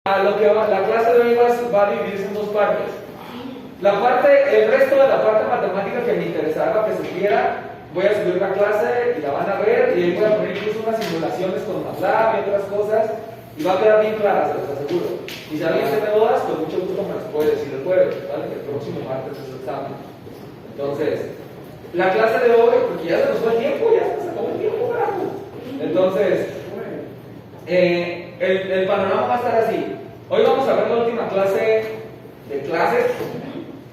La clase de hoy va a dividirse en dos partes. El resto de la parte matemática que me interesaba que supiera, voy a subir la clase y la van a ver, y ahí voy a poner incluso unas simulaciones con MATLAB y otras cosas, y va a quedar bien clara, se los aseguro. Y si alguien tiene dudas, pues mucho gusto me las puede decir el jueves, ¿vale? Que el próximo martes es el examen. Entonces, la clase de hoy, porque ya se nos fue el tiempo, ya se nos acabó el tiempo, carajo. Entonces, el panorama va a estar así. Hoy vamos a ver la última clase de clases.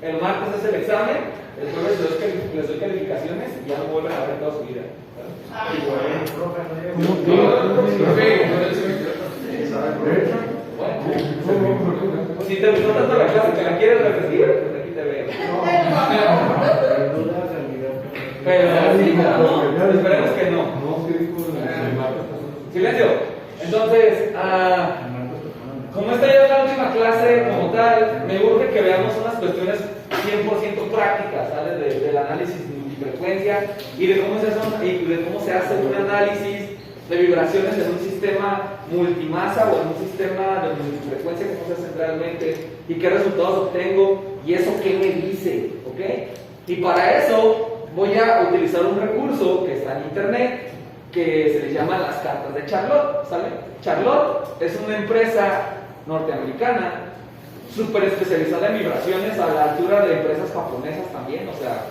El martes es el examen. El jueves les doy calificaciones y ya no vuelven a ver toda su vida. Si te gustó tanto la clase que la quieres repetir, pues aquí te veo. Pero sí, no, esperemos que no. Silencio. Entonces, como esta ya es la última clase como tal, me urge que veamos unas cuestiones 100% prácticas, ¿sabes? Del análisis de multifrecuencia y de cómo se hace un análisis de vibraciones en un sistema multimasa o en un sistema de multifrecuencia, cómo se hace realmente y qué resultados obtengo y eso qué me dice, ¿ok? Y para eso voy a utilizar un recurso que está en internet que se le llama las cartas de Charlotte, ¿sale? Charlotte es una empresa norteamericana súper especializada en vibraciones a la altura de empresas japonesas también, o sea,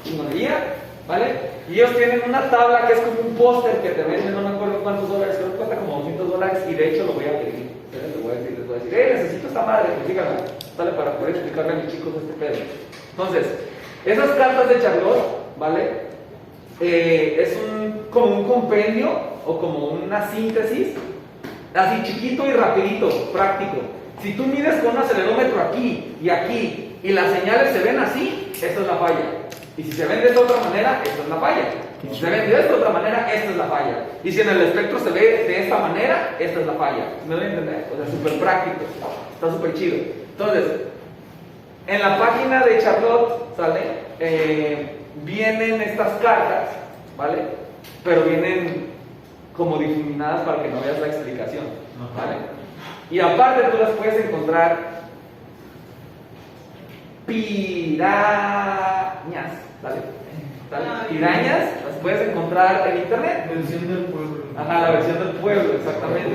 chingonería, ¿vale? Y ellos tienen una tabla que es como un póster que te venden, no me acuerdo cuántos dólares, creo que cuesta como $200 y de hecho lo voy a pedir. Les voy a decir, necesito esta madre, pues díganme, ¿vale? Para poder explicarle a mis chicos este pedo. Entonces, esas cartas de Charlotte, ¿vale? Es como un compendio o como una síntesis, así chiquito y rapidito, práctico. Si tú mides con un acelerómetro aquí y las señales se ven así, esta es la falla. Y si se ven de esta otra manera, esta es la falla. Y si se ven de esta otra manera, esta es la falla. Y si en el espectro se ve de esta manera, esta es la falla. ¿Me doy a entender? O sea, súper práctico. Está súper chido. Entonces, en la página de Charlotte, ¿sale? Vienen estas cartas, ¿vale? Pero vienen como difuminadas para que no veas la explicación, ¿vale? Y aparte tú las puedes encontrar pirañas, ¿vale? Pirañas las puedes encontrar en internet. Versión del pueblo. Ajá, la versión del pueblo, exactamente.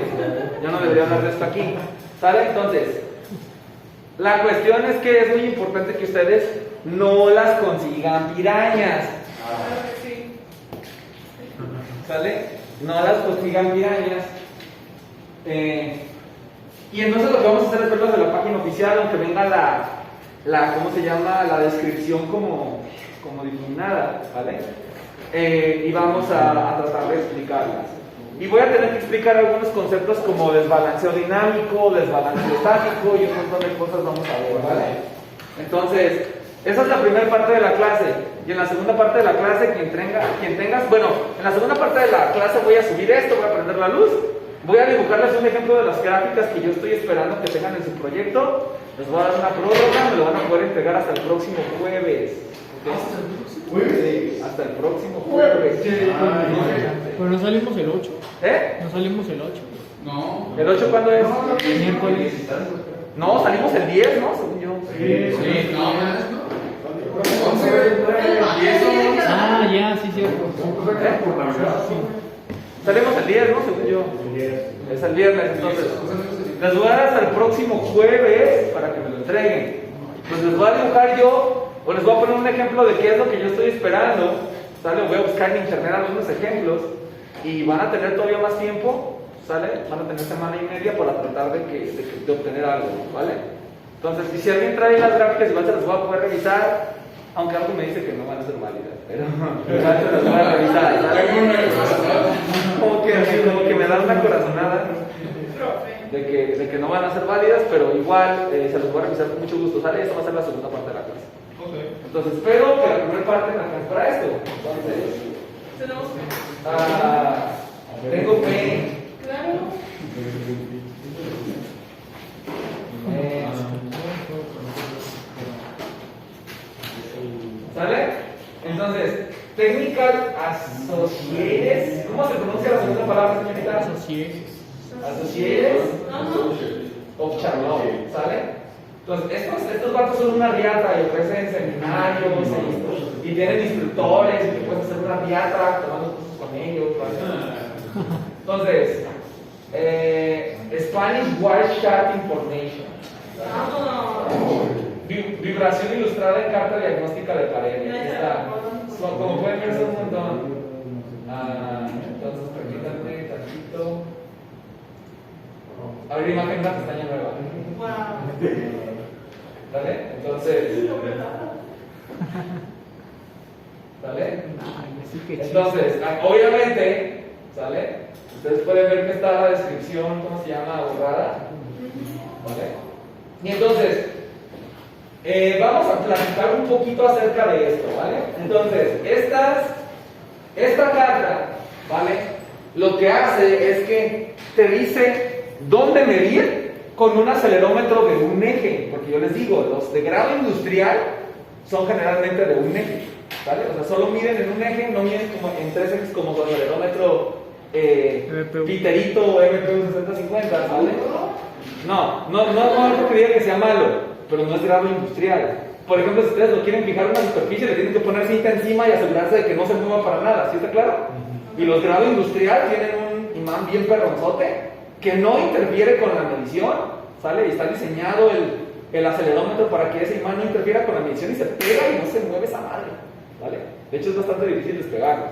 Yo no debería hablar de esto aquí, ¿sale? Entonces, la cuestión es que es muy importante que ustedes no las consigan pirañas. ¿Sale? No las consigan pirañas. Y entonces lo que vamos a hacer es verlo de la página oficial, aunque venga ¿cómo se llama? La descripción como difuminada, ¿vale? Y vamos a tratar de explicarlas. Y voy a tener que explicar algunos conceptos como desbalanceo dinámico, desbalanceo estático y un montón de cosas vamos a ver, ¿vale? Entonces, esa es la primera parte de la clase. Y en la segunda parte de la clase, en la segunda parte de la clase voy a subir esto, voy a prender la luz, voy a dibujarles un ejemplo de las gráficas que yo estoy esperando que tengan en su proyecto. Les voy a dar una prórroga, me lo van a poder entregar hasta el próximo jueves. ¿Okay? Hasta el próximo jueves. Pero no salimos el 8. No salimos el 8. No. ¿El 8 cuándo es? El miércoles. No, salimos el 10, ¿no? Según yo. Sí, no. Ah, ya, sí, cierto. Salimos el 10, ¿no? Según yo. Es el viernes, entonces. Les voy a dar hasta el próximo jueves para que me lo entreguen. Pues les voy a dibujar yo, o les voy a poner un ejemplo de qué es lo que yo estoy esperando. ¿Sale? Voy a buscar en internet algunos ejemplos y van a tener todavía más tiempo, ¿sale? Van a tener semana y media para tratar de obtener algo, ¿vale? Entonces, y si alguien trae las gráficas, igual se las voy a poder revisar, aunque algo me dice que no van a ser válidas, pero igual se las voy a revisar, ¿sale? Como que me da una corazonada de que no van a ser válidas, pero igual se los voy a revisar con mucho gusto, ¿sale? Esta va a ser la segunda parte de la clase. Entonces, espero que la primera parte me alcance para esto. Entonces, tengo fe. ¿Sale? Entonces, Technical Associates. ¿Cómo se pronuncia la segunda palabra, señorita? Associates. Associates. Charlotte, ¿sale? Entonces, estos vatos son una riata y ofrecen seminarios y tienen instructores y te puedes hacer una riata tomando cursos con ellos, ¿vale? Entonces, Spanish Wireshark Information. Vibración ilustrada en carta diagnóstica de pared. Aquí está. Como pueden ver, son un montón. Entonces, permítanme tantito. Abrir imagen en una pestaña nueva. ¿Vale? Entonces. ¿Vale? Entonces, obviamente, ¿sale? Ustedes pueden ver que está la descripción, ¿cómo se llama? Borrada. ¿Vale? Y entonces, vamos a platicar un poquito acerca de esto, ¿vale? Entonces, esta carta, ¿vale? Lo que hace es que te dice dónde medir con un acelerómetro de un eje, porque yo les digo, los de grado industrial son generalmente de un eje, ¿vale? O sea, solo miden en un eje, no miden como en tres ejes como con el acelerómetro Piterito o MPU 6050, ¿vale? No porque diga que sea malo, pero no es grado industrial. Por ejemplo, si ustedes lo quieren fijar en una superficie, le tienen que poner cinta encima y asegurarse de que no se mueva para nada, ¿sí está claro? Y los grado industrial tienen un imán bien perronzote que no interfiere con la medición, ¿sale? Y está diseñado el acelerómetro para que ese imán no interfiera con la medición y se pega y no se mueve esa madre, ¿vale? De hecho es bastante difícil despegarlo.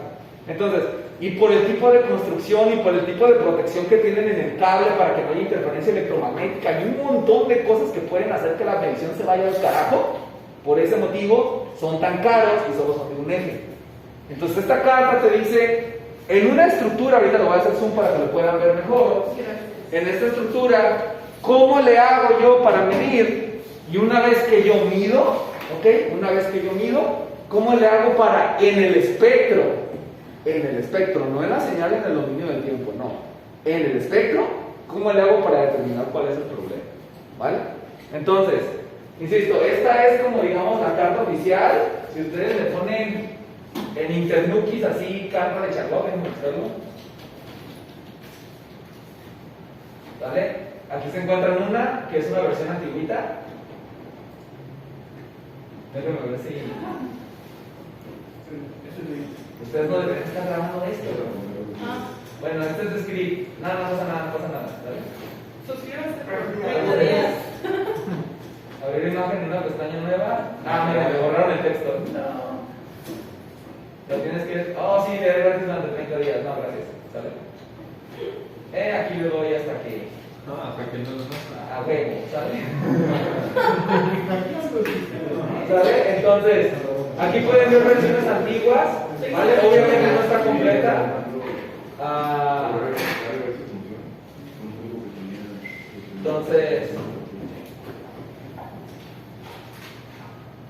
Entonces, y por el tipo de construcción y por el tipo de protección que tienen en el cable para que no haya interferencia electromagnética y un montón de cosas que pueden hacer que la medición se vaya al carajo, por ese motivo son tan caros y solo son de un eje. Entonces esta carta te dice, en una estructura, ahorita lo voy a hacer zoom para que lo puedan ver mejor, en esta estructura, ¿cómo le hago yo para medir? Y una vez que yo mido, ¿ok? Una vez que yo mido, ¿cómo le hago para en el espectro? En el espectro, no en la señal en el dominio del tiempo, no. En el espectro, ¿cómo le hago para determinar cuál es el problema? ¿Vale? Entonces, insisto, esta es como digamos la carta oficial. Si ustedes le ponen en Internukis así, carta de Charlotte, en buscarlo. ¿Vale? Aquí se encuentran una que es una versión antiguita. Déjenme ver si. Ustedes no deberían estar grabando esto. Bueno, este es de script. Nada, no pasa nada, no pasa nada. ¿Vale? Suscríbanse. Abrir imagen en una pestaña nueva. Mira, me borraron el texto. No. Lo tienes que. Oh, sí, leer gratis durante 30 días. No, gracias. ¿Sale? Aquí le doy hasta que. No, hasta que no. Huevo, ¿sale? ¿Sale? Entonces, aquí pueden ver versiones antiguas. ¿Vale? Obviamente no está completa. Entonces,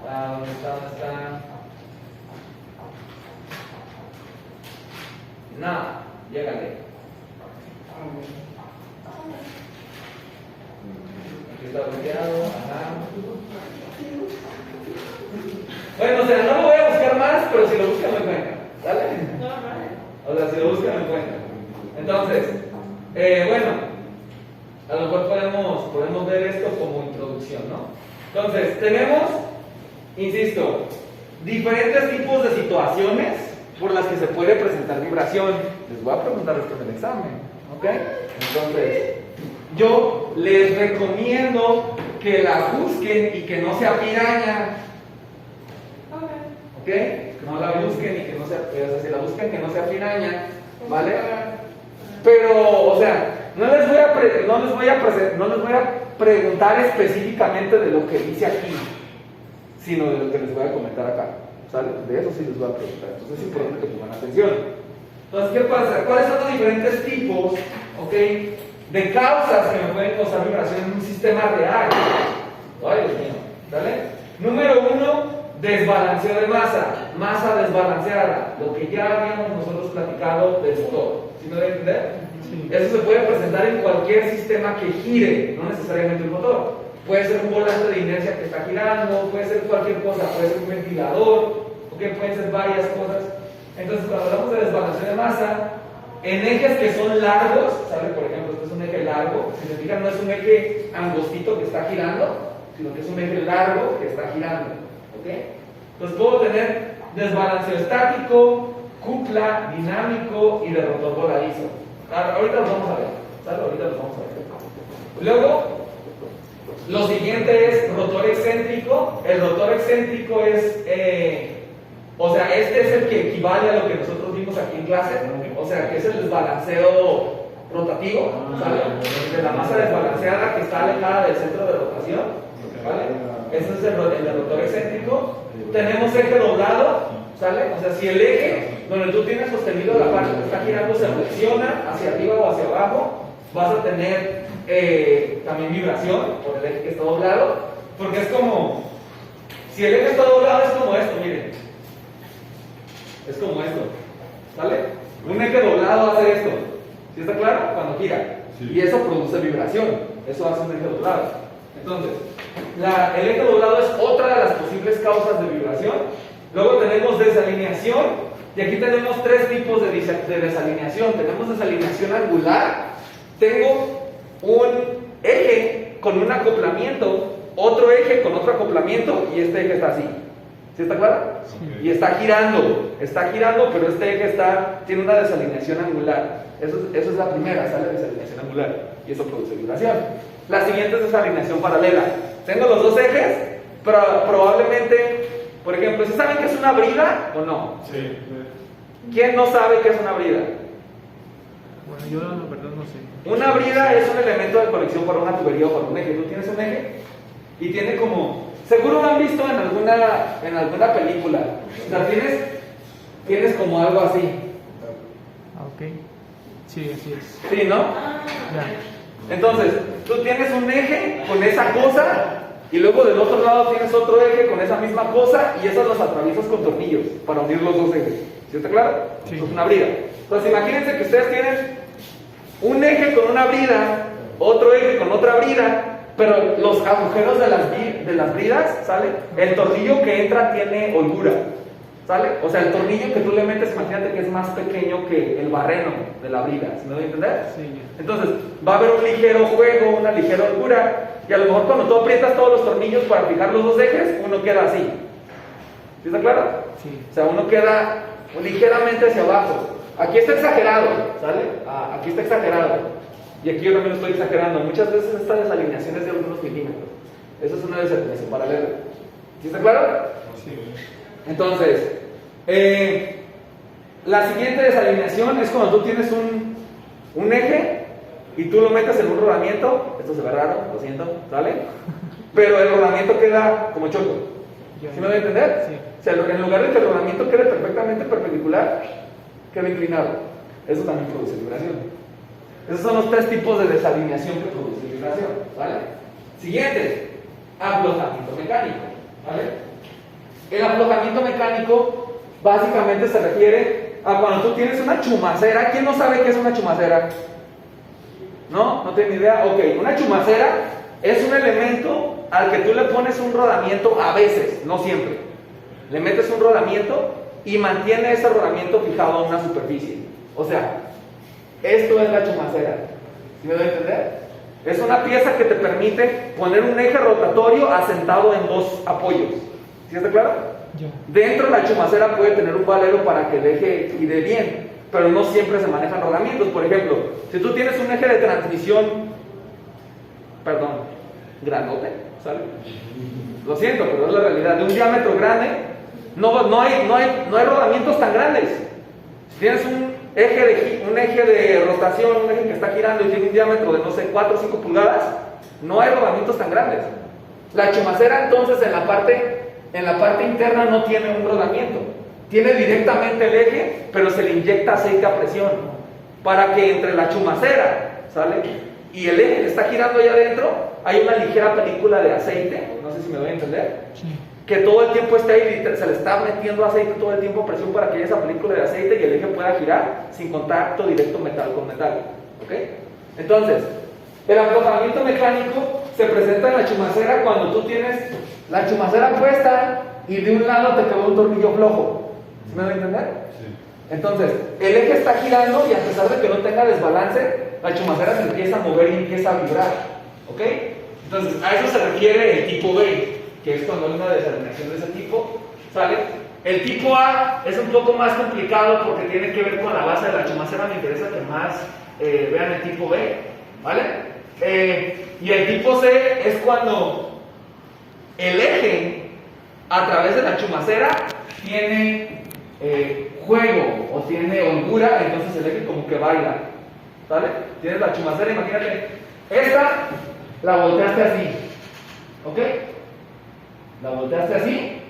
¿dónde está? No, llégale. Aquí está bloqueado, ajá. Bueno, o sea, no lo voy a buscar más, pero si lo buscan me encuentran, ¿sale? O sea, si lo buscan me encuentran. Entonces, bueno, a lo mejor podemos ver esto como introducción, ¿no? Entonces, tenemos, insisto, diferentes tipos de situaciones por las que se puede presentar vibración. Les voy a preguntar esto en el examen, ¿ok? Entonces, yo les recomiendo que la busquen y que no sea piraña. ¿Ok? Que no la busquen y que no sea, o sea, si la buscan que no sea piraña, ¿vale? Pero, o sea, no les voy a preguntar específicamente de lo que dice aquí, sino de lo que les voy a comentar acá, ¿sale? De eso sí les voy a preguntar, entonces es importante que pongan atención. Entonces, ¿qué pasa? ¿Cuáles son los diferentes tipos, ok, de causas que me pueden causar vibración en un sistema real? Ay, Dios mío, ¿vale? Número 1, desbalanceo de masa desbalanceada, lo que ya habíamos nosotros platicado del motor. ¿Sí me deben entender? Sí. Eso se puede presentar en cualquier sistema que gire, no necesariamente un motor. Puede ser un volante de inercia que está girando, puede ser cualquier cosa, puede ser un ventilador, okay, pueden ser varias cosas. Entonces, cuando hablamos de desbalanceo de masa, en ejes que son largos, ¿sale? Por ejemplo, este es un un eje largo, si se fijan, no es un eje angostito que está girando, sino que es un eje largo que está girando. ¿Ok? Entonces puedo tener desbalanceo estático, cupla, dinámico y de rotor voladizo. Ahorita los vamos a ver. ¿Sale? Ahorita los vamos a ver. Luego, lo siguiente es rotor excéntrico. El rotor excéntrico es, o sea, este es el que equivale a lo que nosotros vimos aquí en clase, o sea, que es el desbalanceo rotativo, ¿sale? De la masa desbalanceada que está alejada del centro de rotación, ¿vale? Ese es el rotor excéntrico. Tenemos eje doblado, ¿sale? O sea, si el eje donde tú tienes sostenido la parte que está girando se flexiona hacia arriba o hacia abajo, vas a tener también vibración por el eje que está doblado, porque es como, si el eje está doblado es como esto, miren, es como esto, ¿sale? Un eje doblado hace esto, ¿sí está claro? Cuando gira, sí. Y eso produce vibración, eso hace un eje doblado. Entonces, el eje doblado es otra de las posibles causas de vibración. Luego tenemos desalineación, y aquí tenemos tres tipos de desalineación. Tenemos desalineación angular, tengo un eje con un acoplamiento, otro eje con otro acoplamiento, y este eje está así. ¿Sí está claro? Sí. Y está girando, pero este eje tiene una desalineación angular. Eso es la primera, sale desalineación angular, y eso produce vibración. La siguiente es desalineación paralela. Tengo los dos ejes, pero probablemente, por ejemplo, ¿sí saben qué es una brida o no? Sí. ¿Quién no sabe qué es una brida? Bueno, yo la verdad no sé. Una brida es un elemento de conexión para una tubería o para un eje. Tú tienes un eje y tiene como, seguro lo han visto en alguna película. O sea, tienes como algo así. Ok. Sí, así es. Sí, ¿no? Ya. Entonces, tú tienes un eje con esa cosa y luego del otro lado tienes otro eje con esa misma cosa y esos los atraviesas con tornillos para unir los dos ejes. ¿Sí está claro? Sí. Eso es una brida. Entonces, imagínense que ustedes tienen un eje con una brida, otro eje con otra brida, pero los agujeros de las bridas, ¿sale? El tornillo que entra tiene holgura, ¿sale? O sea, el tornillo que tú le metes, imagínate que es más pequeño que el barreno de la brida, ¿sí me doy a entender? Sí. Entonces, va a haber un ligero juego, una ligera holgura, y a lo mejor cuando tú aprietas todos los tornillos para fijar los dos ejes, uno queda así. ¿Sí está claro? Sí. O sea, uno queda ligeramente hacia abajo. Aquí está exagerado, ¿sale? Aquí está exagerado. Y aquí yo también lo estoy exagerando. Muchas veces esta desalineación es de algunos milímetros. Eso es una desalineación paralela. ¿Sí está claro? Sí. Entonces, la siguiente desalineación es cuando tú tienes un eje y tú lo metes en un rodamiento. Esto se ve raro, lo siento, ¿sale? Pero el rodamiento queda como choco. ¿Sí me voy a entender? Sí. O sea, en lugar de que el rodamiento quede perfectamente perpendicular, queda inclinado. Eso también produce vibración. Esos son los tres tipos de desalineación que produce vibración, ¿vale? Siguiente, aflojamiento mecánico, ¿vale? El aflojamiento mecánico básicamente se refiere a cuando tú tienes una chumacera. ¿Quién no sabe qué es una chumacera? ¿No? ¿No tiene ni idea? Ok, una chumacera es un elemento al que tú le pones un rodamiento a veces, no siempre. Le metes un rodamiento y mantiene ese rodamiento fijado a una superficie. O sea, esto es la chumacera. ¿Sí me doy a entender? Es una pieza que te permite poner un eje rotatorio asentado en dos apoyos. ¿Sí está claro? Ya. Dentro la chumacera puede tener un valero para que el eje gire bien, pero no siempre se manejan rodamientos. Por ejemplo, si tú tienes un eje de transmisión, grandote, ¿sale? Lo siento, pero es la realidad. De un diámetro grande, no hay rodamientos tan grandes. Si tienes un eje de rotación, un eje que está girando y tiene un diámetro de, no sé, 4 o 5 pulgadas, no hay rodamientos tan grandes. La chumacera, entonces, en la parte interna no tiene un rodamiento. Tiene directamente el eje, pero se le inyecta aceite a presión para que entre la chumacera, ¿sale?, y el eje que está girando allá adentro, hay una ligera película de aceite, no sé si me doy a entender, Sí. que todo el tiempo está ahí, se le está metiendo aceite todo el tiempo a presión para que haya esa película de aceite y el eje pueda girar sin contacto directo metal con metal. ¿Ok? Entonces, el aflojamiento mecánico se presenta en la chumacera cuando tú tienes la chumacera puesta y de un lado te quedó un tornillo flojo. ¿Sí me doy a entender? Sí. Entonces, el eje está girando y a pesar de que no tenga desbalance, la chumacera se empieza a mover y empieza a vibrar, ¿ok? Entonces, a eso se refiere el tipo B, que es cuando hay una determinación de ese tipo, ¿sale? El tipo A es un poco más complicado porque tiene que ver con la base de la chumacera, me interesa que más vean el tipo B, ¿vale? Y el tipo C es cuando el eje a través de la chumacera tiene juego o tiene holgura, entonces el eje como que baila, ¿vale? Tienes la chumacera, imagínate, esta la volteaste así, ¿ok? La volteaste así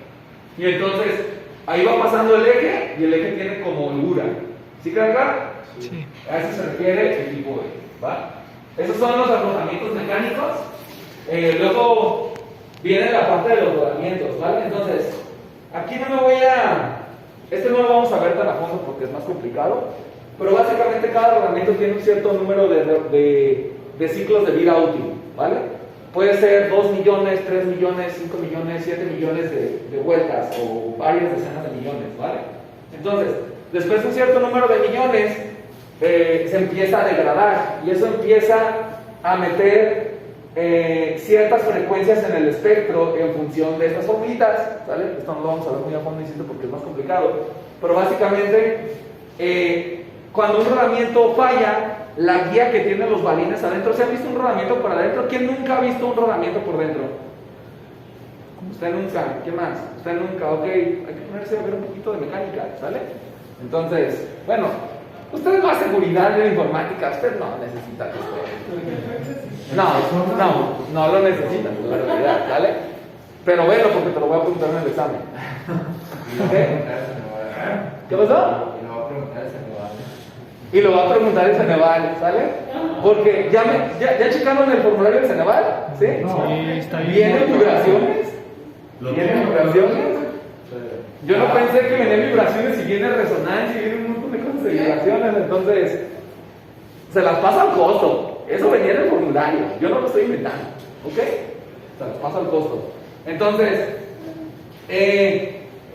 y entonces ahí va pasando el eje y el eje tiene como holgura, ¿sí queda claro? Sí. A eso se refiere el tipo B, ¿va? Esos son los arrojamientos mecánicos. Luego viene la parte de los rodamientos, ¿vale? Entonces, aquí no me voy a... Este no lo vamos a ver tan a fondo porque es más complicado, pero básicamente cada rodamiento tiene un cierto número de ciclos de vida útil, ¿vale? Puede ser 2 millones, 3 millones, 5 millones, 7 millones de vueltas o varias decenas de millones, ¿vale? Entonces, después de un cierto número de millones, se empieza a degradar y eso empieza a meter ciertas frecuencias en el espectro en función de estas formulitas, ¿vale? Esto no lo vamos a ver muy a fondo, insisto, porque es más complicado, pero básicamente cuando un rodamiento falla, la guía que tienen los balines adentro, ¿se han visto un rodamiento por adentro? ¿Quién nunca ha visto un rodamiento por dentro? Usted nunca, ¿qué más? Usted nunca, ok, hay que ponerse a ver un poquito de mecánica, ¿sale? Entonces, bueno, usted es más seguridad de la informática, usted no necesita que usted... No lo necesita, la realidad, ¿vale? Pero bueno, porque te lo voy a preguntar en el examen. ¿Ok? ¿Qué pasó? Y lo va a preguntar el Ceneval, ¿sale? Porque ya checaron el formulario del Ceneval, ¿sí? Sí, está bien. ¿Vienen vibraciones? ¿Vienen vibraciones? Yo no pensé que venían vibraciones y viene resonancia y viene un montón de cosas de vibraciones, entonces se las pasa al costo. Eso venía en el formulario, yo no lo estoy inventando, ¿ok? Se las pasa al costo. Entonces,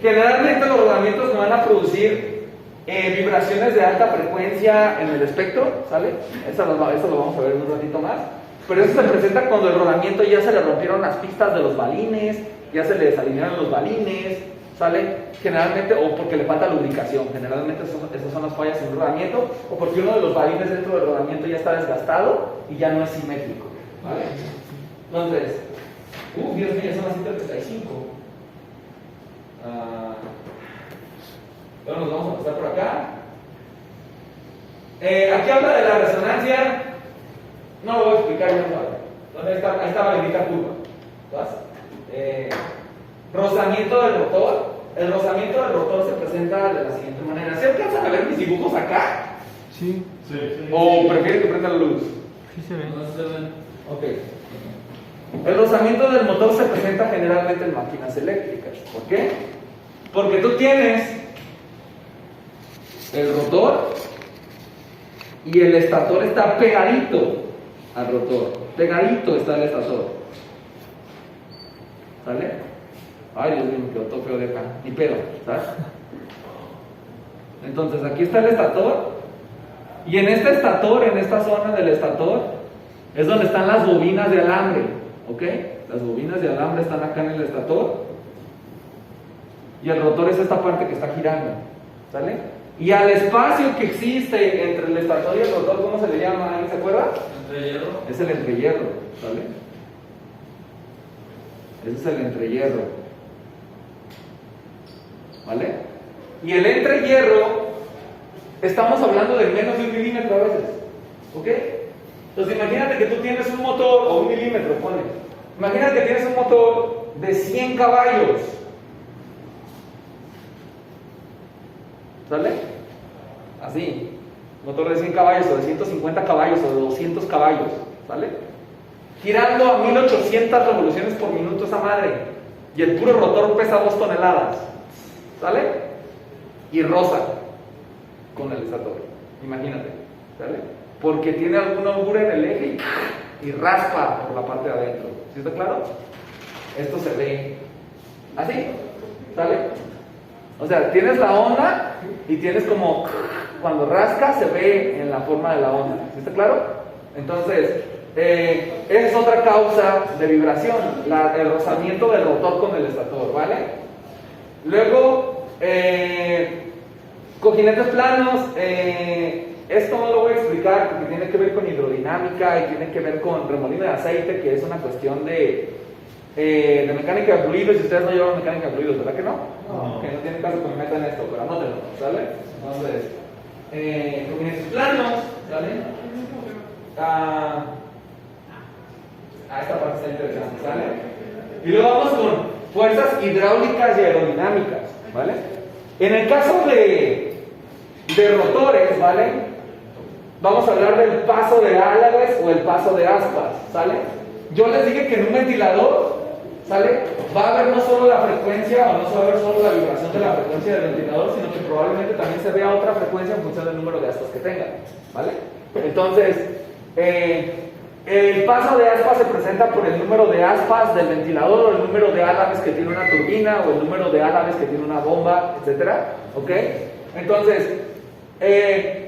generalmente los rodamientos me van a producir vibraciones de alta frecuencia en el espectro, ¿sale? Eso lo vamos a ver en un ratito más. Pero eso se presenta cuando el rodamiento ya se le rompieron las pistas de los balines, ya se le desalinearon los balines, ¿sale? Generalmente, o porque le falta lubricación, generalmente esas son las fallas en un rodamiento, o porque uno de los balines dentro del rodamiento ya está desgastado y ya no es simétrico, ¿vale? Entonces, Dios mío, son las 135. Bueno, nos vamos a pasar por acá. Aquí habla de la resonancia. No lo voy a explicar ya todavía. Ahí está la bendita curva. ¿Vas? Rozamiento del rotor. El rozamiento del rotor se presenta de la siguiente manera. ¿Se alcanzan a ver mis dibujos acá? Sí. ¿O prefieren que prenda la luz? Sí se ve. No se ven. Ok. El rozamiento del motor se presenta generalmente en máquinas eléctricas. ¿Por qué? Porque tú tienes el rotor y el estator está pegadito al rotor. Pegadito está el estator. ¿Sale? Ay, Dios mío, me quedó todo feo de acá. Ni pedo, ¿sabes? Entonces, aquí está el estator. Y en este estator, en esta zona del estator, es donde están las bobinas de alambre. ¿Ok? Las bobinas de alambre están acá en el estator. Y el rotor es esta parte que está girando. ¿Sale? Y al espacio que existe entre el estator y el rotor, ¿cómo se le llama? ¿Alguien se acuerda? Entrehierro. Es el entrehierro, ¿vale? Ese es el entrehierro, ¿vale? Y el entrehierro, estamos hablando de menos de 1 milímetro a veces, ¿ok? Entonces imagínate que tú tienes un motor, o 1 milímetro, pone. Imagínate que tienes un motor de 100 caballos. ¿Sale? Así, motor de 100 caballos o de 150 caballos o de 200 caballos, ¿sale? Girando a 1800 revoluciones por minuto esa madre, y el puro rotor pesa 2 toneladas, ¿sale? Y roza con el estator, imagínate, ¿sale? Porque tiene alguna holgura en el eje y raspa por la parte de adentro, ¿sí está claro? Esto se ve así, ¿sale? O sea, tienes la onda y tienes como cuando rasca se ve en la forma de la onda. ¿Sí está claro? Entonces, esa es otra causa de vibración, el rozamiento del rotor con el estator, ¿vale? Luego, cojinetes planos, esto no lo voy a explicar porque tiene que ver con hidrodinámica y tiene que ver con remolino de aceite, que es una cuestión de mecánica de fluidos, y ustedes no llevan mecánica de fluidos, ¿verdad que no? No. Que no tienen caso que me metan esto, pero anótenlo, ¿sale? Entonces, cojinetes planos, ¿sale? Esta parte está interesante, ¿sale? Y luego vamos con fuerzas hidráulicas y aerodinámicas, ¿vale? En el caso de rotores, ¿vale? Vamos a hablar del paso de álabes o el paso de aspas, ¿sale? Yo les dije que en un ventilador, ¿sale? Va a haber no solo la frecuencia, o no se va a ver solo la vibración de la frecuencia del ventilador, sino que probablemente también se vea otra frecuencia en función del número de aspas que tenga, ¿vale? Entonces, el paso de aspas se presenta por el número de aspas del ventilador, o el número de álabes que tiene una turbina, o el número de álabes que tiene una bomba, etcétera, ¿ok? Entonces,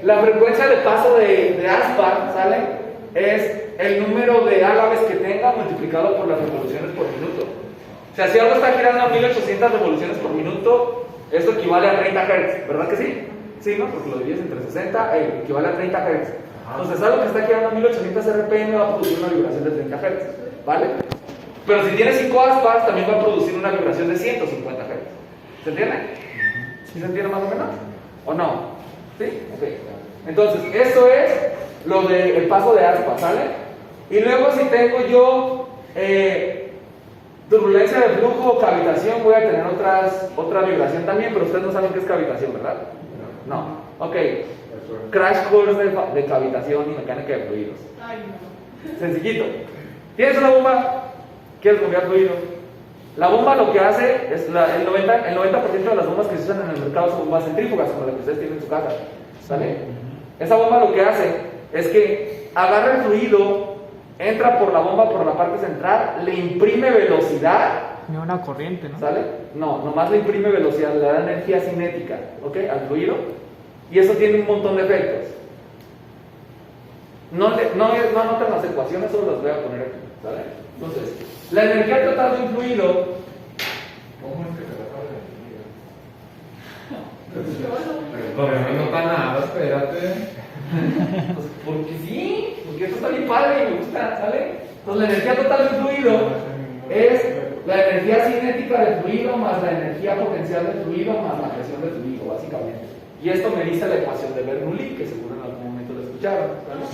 la frecuencia de paso de aspa, ¿sale? Es el número de álabes que tenga multiplicado por las revoluciones por minuto. O sea, si algo está girando a 1800 revoluciones por minuto, esto equivale a 30 Hz, ¿verdad que sí? Sí, ¿no? Porque lo divides entre 60, equivale a 30 Hz. Entonces, algo que está girando a 1800 RPM va a producir una vibración de 30 Hz, ¿vale? Pero si tiene 5 aspas, también va a producir una vibración de 150 Hz. ¿Se entiende? ¿Sí se entiende más o menos? ¿O no? ¿Sí? Ok. Entonces, eso es lo del paso de aspa, ¿sale? Y luego si tengo yo turbulencia de flujo o cavitación, voy a tener otra vibración también, pero ustedes no saben qué es cavitación, ¿verdad? No. Ok. Crash course de cavitación y mecánica de fluidos. Sencillito. Tienes una bomba, quieres cambiar fluido. La bomba lo que hace es el 90% de las bombas que se usan en el mercado son bombas centrífugas, como las que ustedes tienen en su casa, ¿sale? Esa bomba lo que hace es que agarra el fluido, entra por la bomba por la parte central, le imprime velocidad. No una corriente, ¿no? ¿Sale? No, nomás le imprime velocidad, le da energía cinética, ¿ok? Al fluido. Y eso tiene un montón de efectos. No anoten las ecuaciones, solo las voy a poner aquí, ¿sale? Entonces, la energía total de un fluido. ¿Cómo es que se la sabe? No está nada, espérate. Pues porque sí, porque esto está bien padre y me gusta, ¿sale? Entonces, la energía total de un fluido es la energía cinética del fluido más la energía potencial del fluido más la presión del fluido, básicamente. Y esto me dice la ecuación de Bernoulli, que seguro en algún momento lo escucharon, ¿vale?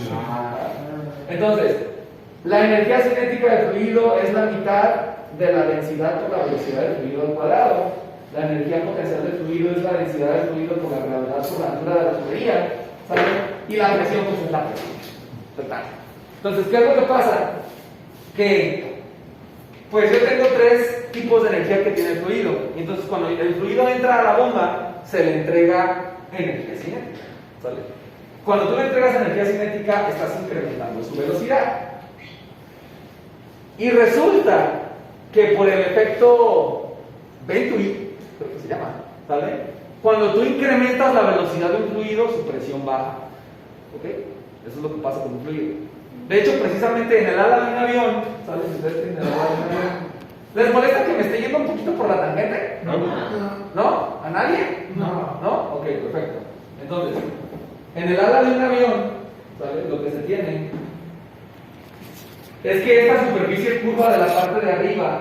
Entonces, la energía cinética del fluido es la mitad de la densidad por la velocidad del fluido al cuadrado. La energía potencial del fluido es la densidad del fluido por la gravedad por la altura de la tubería, ¿sale? Y la presión pues es la presión total. Entonces, ¿qué es lo que pasa? Que pues yo tengo 3 tipos de energía que tiene el fluido. Y entonces cuando el fluido entra a la bomba, se le entrega energía cinética, ¿sale? Cuando tú le entregas energía cinética, estás incrementando su velocidad. Y resulta que por el efecto Venturi, creo que se llama, ¿sale? Cuando tú incrementas la velocidad de un fluido, su presión baja, ¿ok? Eso es lo que pasa con un fluido. De hecho, precisamente en el ala de un avión, ¿sale? Si ustedes tienen el ala de un avión, ¿les molesta que me esté yendo un poquito por la tangente? No. ¿No? ¿A nadie? No. ¿No? Ok, perfecto. Entonces, en el ala de un avión, ¿sale? Lo que se tiene es que esta superficie curva de la parte de arriba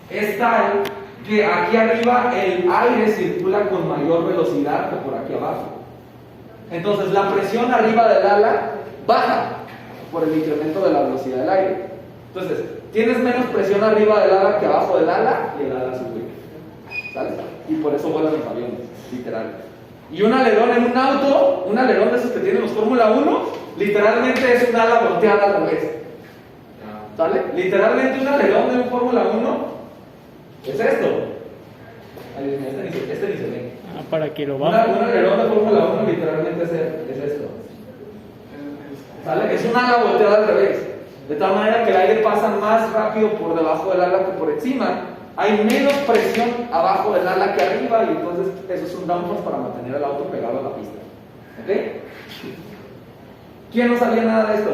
es tal que aquí arriba el aire circula con mayor velocidad que por aquí abajo. Entonces, la presión arriba del ala baja por el incremento de la velocidad del aire. Entonces, tienes menos presión arriba del ala que abajo del ala y el ala sube. ¿Sale? Y por eso vuelan los aviones, literal. Y un alerón en un auto, un alerón de esos que tienen los Fórmula 1, literalmente es un ala volteada al revés. ¿Sale? Literalmente un alerón de un Fórmula 1 es esto. Este ni se ve. Para que lo Un baje. alerón de Fórmula 1 literalmente es esto. ¿Sale? Es un ala volteada al revés. De tal manera que el aire pasa más rápido por debajo del ala que por encima. Hay menos presión abajo del ala que arriba, y entonces eso es un downforce para mantener el auto pegado a la pista. ¿Ok? ¿Quién no sabía nada de esto?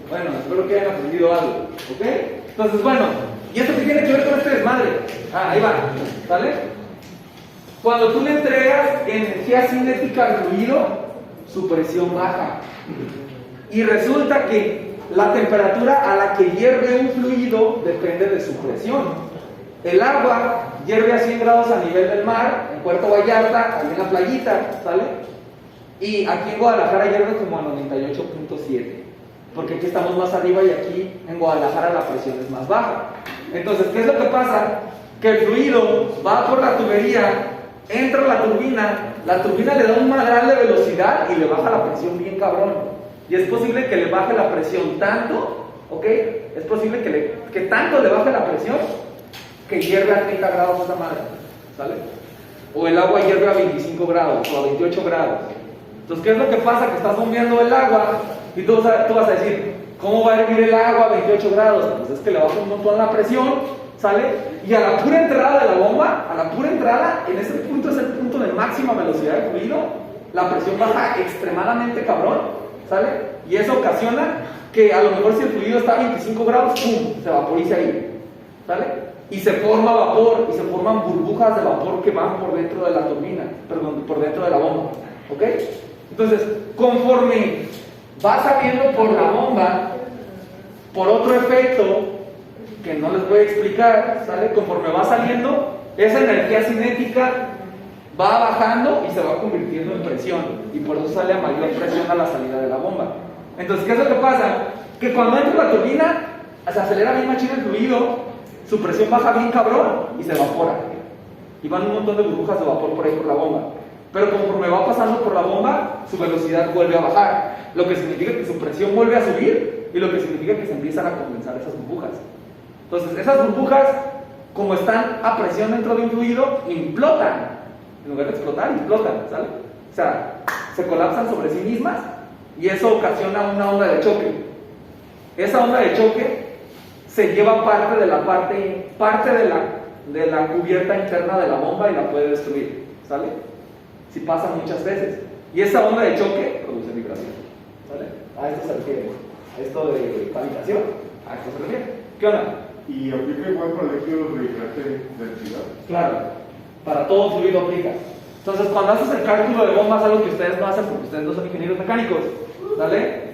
Bueno, espero que hayan aprendido algo. ¿Ok? Entonces, bueno, ¿y esto qué tiene que ver con este desmadre? Ahí va, ¿vale? Cuando tú le entregas energía cinética al fluido, su presión baja. Y resulta que la temperatura a la que hierve un fluido depende de su presión. El agua hierve a 100 grados a nivel del mar, en Puerto Vallarta, aquí en la playita, ¿sale? Y aquí en Guadalajara hierve como a 98.7, porque aquí estamos más arriba y aquí en Guadalajara la presión es más baja. Entonces, ¿qué es lo que pasa? Que el fluido va por la tubería, entra a la turbina le da un madral de velocidad y le baja la presión bien cabrón. Y es posible que le baje la presión tanto, ¿ok? Es posible que tanto le baje la presión que hierve a 30 grados esa madre, ¿sale? O el agua hierve a 25 grados o a 28 grados. Entonces, ¿qué es lo que pasa? Que estás bombeando el agua y tú vas a decir, ¿cómo va a hervir el agua a 28 grados? Pues es que le baja un montón la presión, ¿sale? Y a la pura entrada de la bomba, a la pura entrada, en ese punto es el punto de máxima velocidad de fluido, la presión baja extremadamente cabrón, ¿sale? Y eso ocasiona que a lo mejor si el fluido está a 25 grados, ¡pum!, se vaporiza ahí, ¿sale? Y se forma vapor, y se forman burbujas de vapor que van por dentro de la turbina, perdón, por dentro de la bomba, ¿ok? Entonces, conforme va saliendo por la bomba, por otro efecto que no les voy a explicar, ¿sale? Conforme va saliendo, esa energía cinética va bajando y se va convirtiendo en presión, y por eso sale a mayor presión a la salida de la bomba. Entonces, ¿qué es lo que pasa? Que cuando entra la turbina, se acelera bien machín el fluido, su presión baja bien cabrón y se evapora. Y van un montón de burbujas de vapor por ahí por la bomba. Pero conforme va pasando por la bomba, su velocidad vuelve a bajar. Lo que significa que su presión vuelve a subir y lo que significa que se empiezan a condensar esas burbujas. Entonces, esas burbujas, como están a presión dentro de un fluido, implotan. En lugar de explotar, implotan, ¿sale? O sea, se colapsan sobre sí mismas y eso ocasiona una onda de choque. Esa onda de choque se lleva parte de la cubierta interna de la bomba y la puede destruir, ¿sale? Si pasa muchas veces. Y esa onda de choque produce vibración, ¿sale? A esto se refiere. A esto de cavitación, a esto se refiere. ¿Qué onda? ¿Y aplica igual para líquidos de diferente densidad? Claro, para todo fluido aplica. Entonces, cuando haces el cálculo de bombas, algo que ustedes no hacen porque ustedes no son ingenieros mecánicos, ¿vale?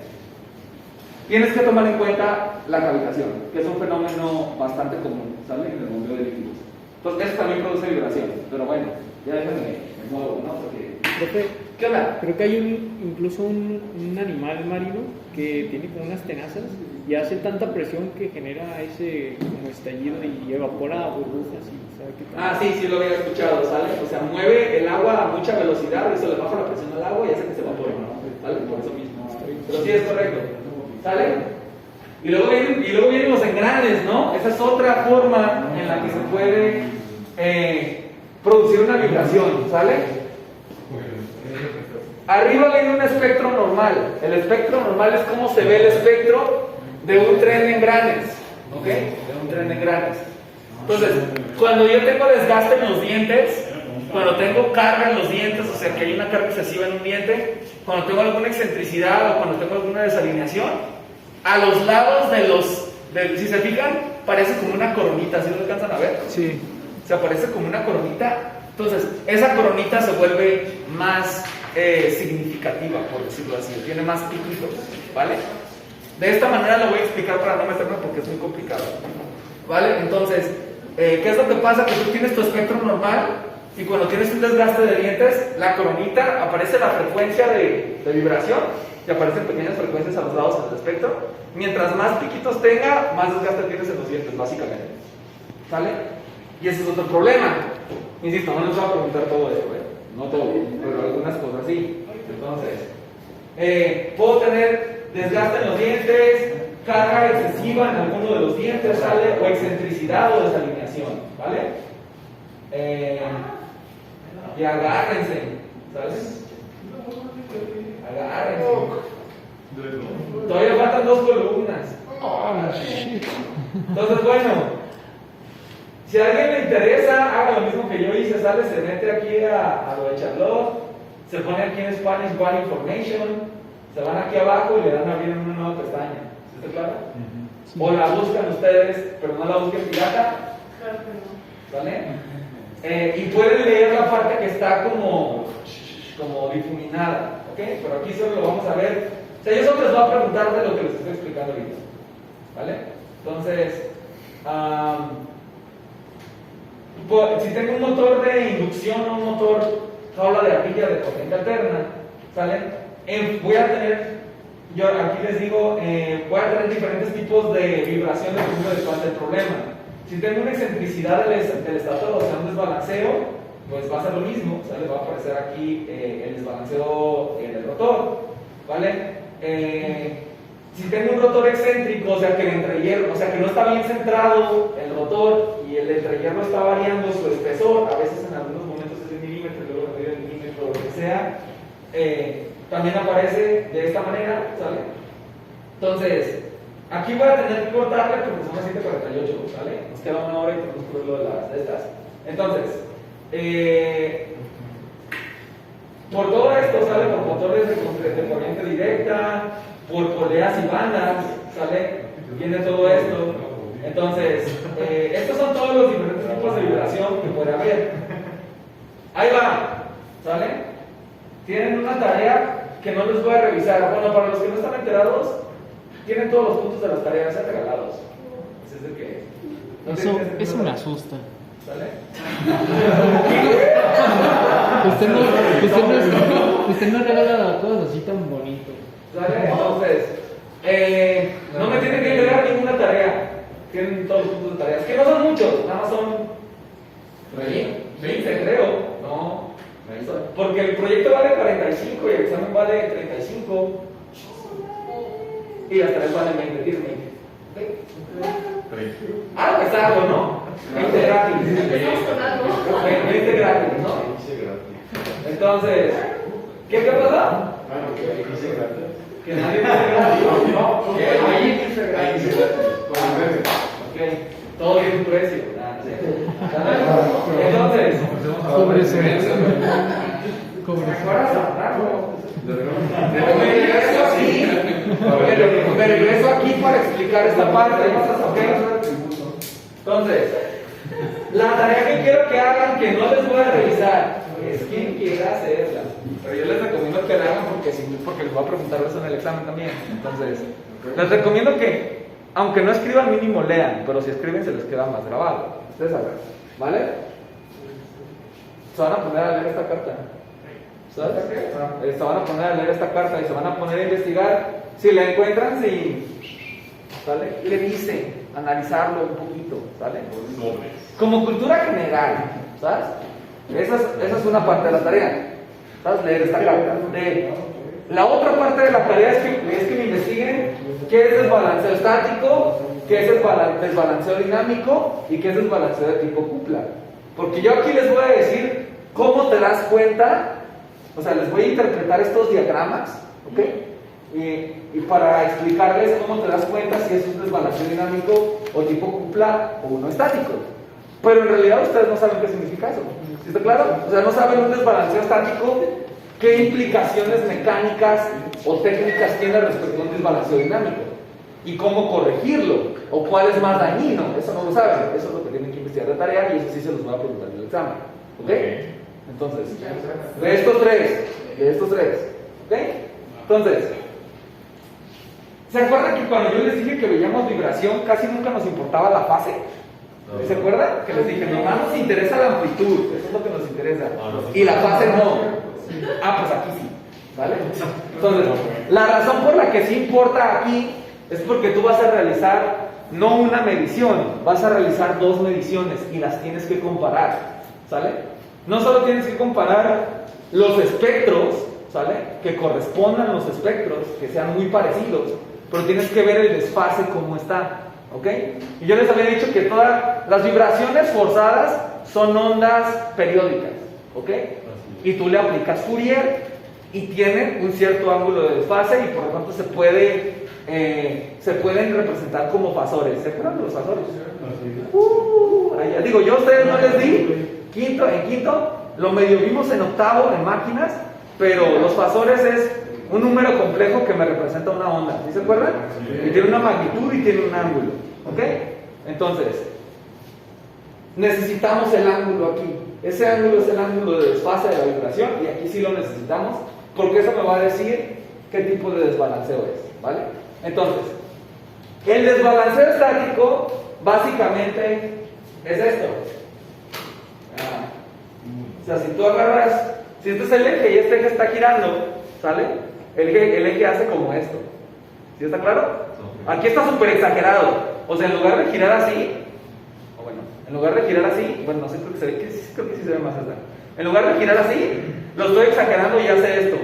Tienes que tomar en cuenta la cavitación, que es un fenómeno bastante común, ¿sale? En el bombeo de líquidos. Entonces, eso también produce vibración, pero bueno, ya déjenme muevo, ¿no? Porque... Profe, ¿qué onda? creo que hay incluso un animal marino que tiene como unas tenazas y hace tanta presión que genera ese como estallido y evapora burbujas y ¿sabe qué tal? Sí, lo había escuchado, ¿sale? O sea, mueve el agua a mucha velocidad, eso le baja la presión al agua y hace que se evapore, ¿no? ¿Sale? Por eso mismo. Pero sí es correcto, ¿sale? Y luego vienen los engranes, ¿no? Esa es otra forma en la que se puede producir una vibración, ¿sale? Arriba viene un espectro normal. El espectro normal es como se ve el espectro de un tren de engranes, ¿ok? De un tren de engranes. Entonces, cuando yo tengo desgaste en los dientes, cuando tengo carga en los dientes, o sea que hay una carga excesiva en un diente, cuando tengo alguna excentricidad o cuando tengo alguna desalineación, a los lados si se fijan, parece como una coronita, ¿sí lo alcanzan a ver? Sí. O sea, parece como una coronita. Entonces, esa coronita se vuelve más significativa, por decirlo así, tiene más piquitos, ¿vale? De esta manera lo voy a explicar para no meterme porque es muy complicado, ¿vale? Entonces, ¿qué es lo que pasa? Que tú tienes tu espectro normal y cuando tienes un desgaste de dientes, la coronita, aparece la frecuencia de vibración y aparecen pequeñas frecuencias a los lados del espectro. Mientras más piquitos tenga, más desgaste tienes en los dientes, básicamente, ¿sale? Y ese es otro problema. Insisto, no les voy a preguntar todo eso, no todo, pero algunas cosas sí. Entonces, puedo tener desgaste en los dientes, carga excesiva en alguno de los dientes, ¿sale? O excentricidad o desalineación, ¿vale? Y agárrense, ¿sabes? Agárrense. Todavía faltan 2 columnas. Entonces, bueno, Si a alguien le interesa, haga lo mismo que yo hice, sale, se mete aquí a lo de Charlotte, se pone aquí en Spanish One Information, se van aquí abajo y le dan a abrir una nueva pestaña. ¿Sí está claro? O la buscan ustedes, pero no la busquen pirata. Claro que no. ¿Vale? Y pueden leer la parte que está como difuminada, ¿ok? Pero aquí solo lo vamos a ver. O sea, yo solo les voy a preguntar de lo que les estoy explicando ahorita, ¿vale? Entonces, si tengo un motor de inducción o un motor jaula de ardilla de corriente alterna, ¿sale? Voy a tener, yo aquí les digo, voy a tener diferentes tipos de vibración dependiendo de cuál es el problema. Si tengo una excentricidad del estator, o sea, un desbalanceo, pues va a ser lo mismo, ¿sale? Va a aparecer aquí el desbalanceo del rotor, ¿vale? Si tengo un rotor excéntrico, o sea que el entrehierro, o sea que no está bien centrado el rotor y el entrehierro está variando su espesor, a veces en algunos momentos es de milímetro, luego de medio milímetro, lo que sea, también aparece de esta manera, ¿sale? Entonces, aquí voy a tener que cortarle porque son las 7:48, ¿sale? Nos queda una hora y tenemos que ver lo de las estas. Entonces, por todo esto, ¿sale? Por motores de corriente directa, por poleas y bandas, ¿sale? Viene todo esto. Entonces, estos son todos los diferentes tipos de vibración que puede haber. Ahí va, ¿sale? Tienen una tarea que no les voy a revisar. Bueno, para los que no están enterados, tienen todos los puntos de las tareas regalados. Es de que no Eso me asusta. ¿Sale? Usted no regala cosas así tan bonitas. ¿Sale? Entonces, no me tienen que entregar ninguna tarea. Tienen todos los puntos de tareas, que no son muchos, nada más son 20, creo. No, porque el proyecto vale 45 y el examen vale 35. Y las tareas valen 20, 10, 20. Algo es algo, ¿no? 20 gratis. Empezamos con algo. 20 gratis, ¿no? Entonces, ¿qué pasa? Que nadie dice gratis. No, que ahí dice gratis. Ok, todo tiene un precio. Entonces, me regreso aquí para explicar esta parte. ¿Okay? Entonces, la tarea que quiero que hagan, que no les voy a revisar, es quien quiera hacerla. Pero yo les recomiendo que la hagan porque les voy a preguntar eso en el examen también. Entonces, les recomiendo que, aunque no escriban mínimo, lean, pero si escriben se les queda más grabado. Ustedes saben, ¿vale? Se van a poner a leer esta carta. ¿Sabes qué? Se van a poner a leer esta carta y se van a poner a investigar. Si la encuentran, ¿sale? ¿Qué dice? Analizarlo un poquito, ¿sale? Como cultura general, ¿sabes? Esa es una parte de la tarea, ¿sabes? Leer esta carta. La otra parte de la tarea es que me investiguen qué es desbalanceo estático, qué es desbalanceo dinámico y qué es desbalanceo de tipo cupla. Porque yo aquí les voy a decir cómo te das cuenta, o sea, les voy a interpretar estos diagramas, ¿ok? Y para explicarles cómo te das cuenta si es un desbalanceo dinámico o tipo cupla o uno estático. Pero en realidad ustedes no saben qué significa eso. ¿Sí está claro? O sea, no saben un desbalanceo estático, qué implicaciones mecánicas o técnicas tiene respecto a un desbalanceo dinámico y cómo corregirlo o cuál es más dañino. Eso no lo saben. Eso es lo que tienen que investigar de tarea y eso sí se los voy a preguntar en el examen. ¿Ok? Entonces, de estos tres. ¿Ok? Entonces, ¿se acuerdan que cuando yo les dije que veíamos vibración casi nunca nos importaba la fase? ¿Se acuerdan? Que les dije, nomás nos interesa la amplitud, eso es lo que nos interesa. Y la fase no. Pues aquí sí. ¿Vale? Entonces, la razón por la que sí importa aquí es porque tú vas a realizar no una medición, vas a realizar dos mediciones y las tienes que comparar. ¿Sale? No solo tienes que comparar los espectros, ¿sale? Que correspondan los espectros, que sean muy parecidos, pero tienes que ver el desfase cómo está, ¿ok? Y yo les había dicho que todas las vibraciones forzadas son ondas periódicas, ¿ok? Y tú le aplicas Fourier y tienen un cierto ángulo de desfase y por lo tanto se puede se pueden representar como fasores. ¿Se acuerdan de los fasores? Allá. Digo, yo a ustedes no les di en quinto, lo medio vimos en octavo en máquinas, pero los fasores es un número complejo que me representa una onda. ¿Sí se acuerdan? Y tiene una magnitud y tiene un ángulo. ¿Ok? Entonces, necesitamos el ángulo aquí. Ese ángulo es el ángulo de desfase de la vibración y aquí sí lo necesitamos porque eso me va a decir qué tipo de desbalanceo es. ¿Vale? Entonces, el desbalanceo estático básicamente es esto. O sea, si tú agarras, si este es el eje y este eje está girando, ¿sale? El eje hace como esto. ¿Sí está claro? Aquí está súper exagerado. O sea, en lugar de girar así, o bueno, en lugar de girar así, bueno, no sé, creo que sí se ve más allá. En lugar de girar así, lo estoy exagerando y hace esto.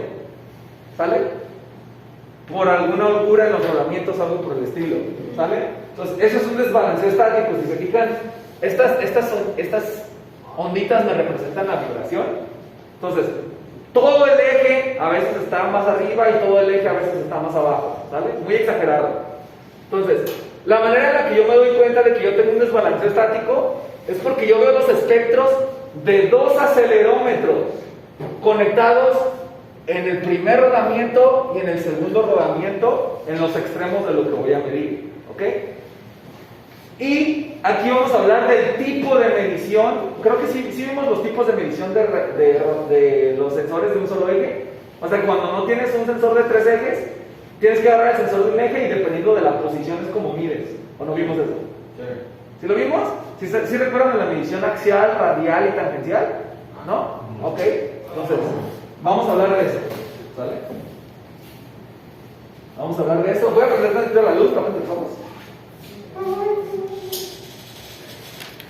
¿Sale? Por alguna locura en los rodamientos o algo por el estilo. ¿Sale? Entonces, eso es un desbalanceo estático. Si se fijan, estas onditas me representan la vibración. Entonces, todo el eje a veces está más arriba y todo el eje a veces está más abajo. ¿Sale? Muy exagerado. Entonces, la manera en la que yo me doy cuenta de que yo tengo un desbalanceo estático es porque yo veo los espectros de dos acelerómetros conectados en el primer rodamiento y en el segundo rodamiento en los extremos de lo que voy a medir. ¿Ok? Y aquí vamos a hablar del tipo de medición. Creo que sí vimos los tipos de medición de los sensores de un solo eje. O sea, cuando no tienes un sensor de 3 ejes, tienes que agarrar el sensor de un eje y dependiendo de la posición es como mides. ¿O no vimos eso? ¿Sí lo vimos? ¿Sí recuerdan la medición axial, radial y tangencial? ¿No? Ok. Entonces, vamos a hablar de eso. ¿Sale? Vamos a hablar de eso. Voy a prender tantito la luz, también empezamos.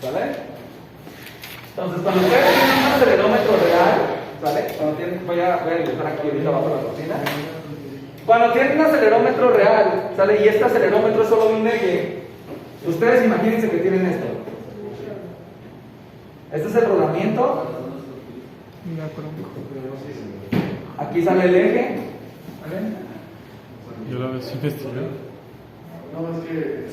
¿Sale? Entonces, cuando ustedes tienen un acelerómetro real, ¿sale? Cuando tienen, voy a dibujar aquí ahorita abajo de la cocina. Cuando tienen un acelerómetro real, ¿sale? Y este acelerómetro es solo de un eje, ustedes imagínense que tienen esto. Este es el rodamiento. Aquí sale el eje. ¿Vale? Yo la vez investigué. No, es que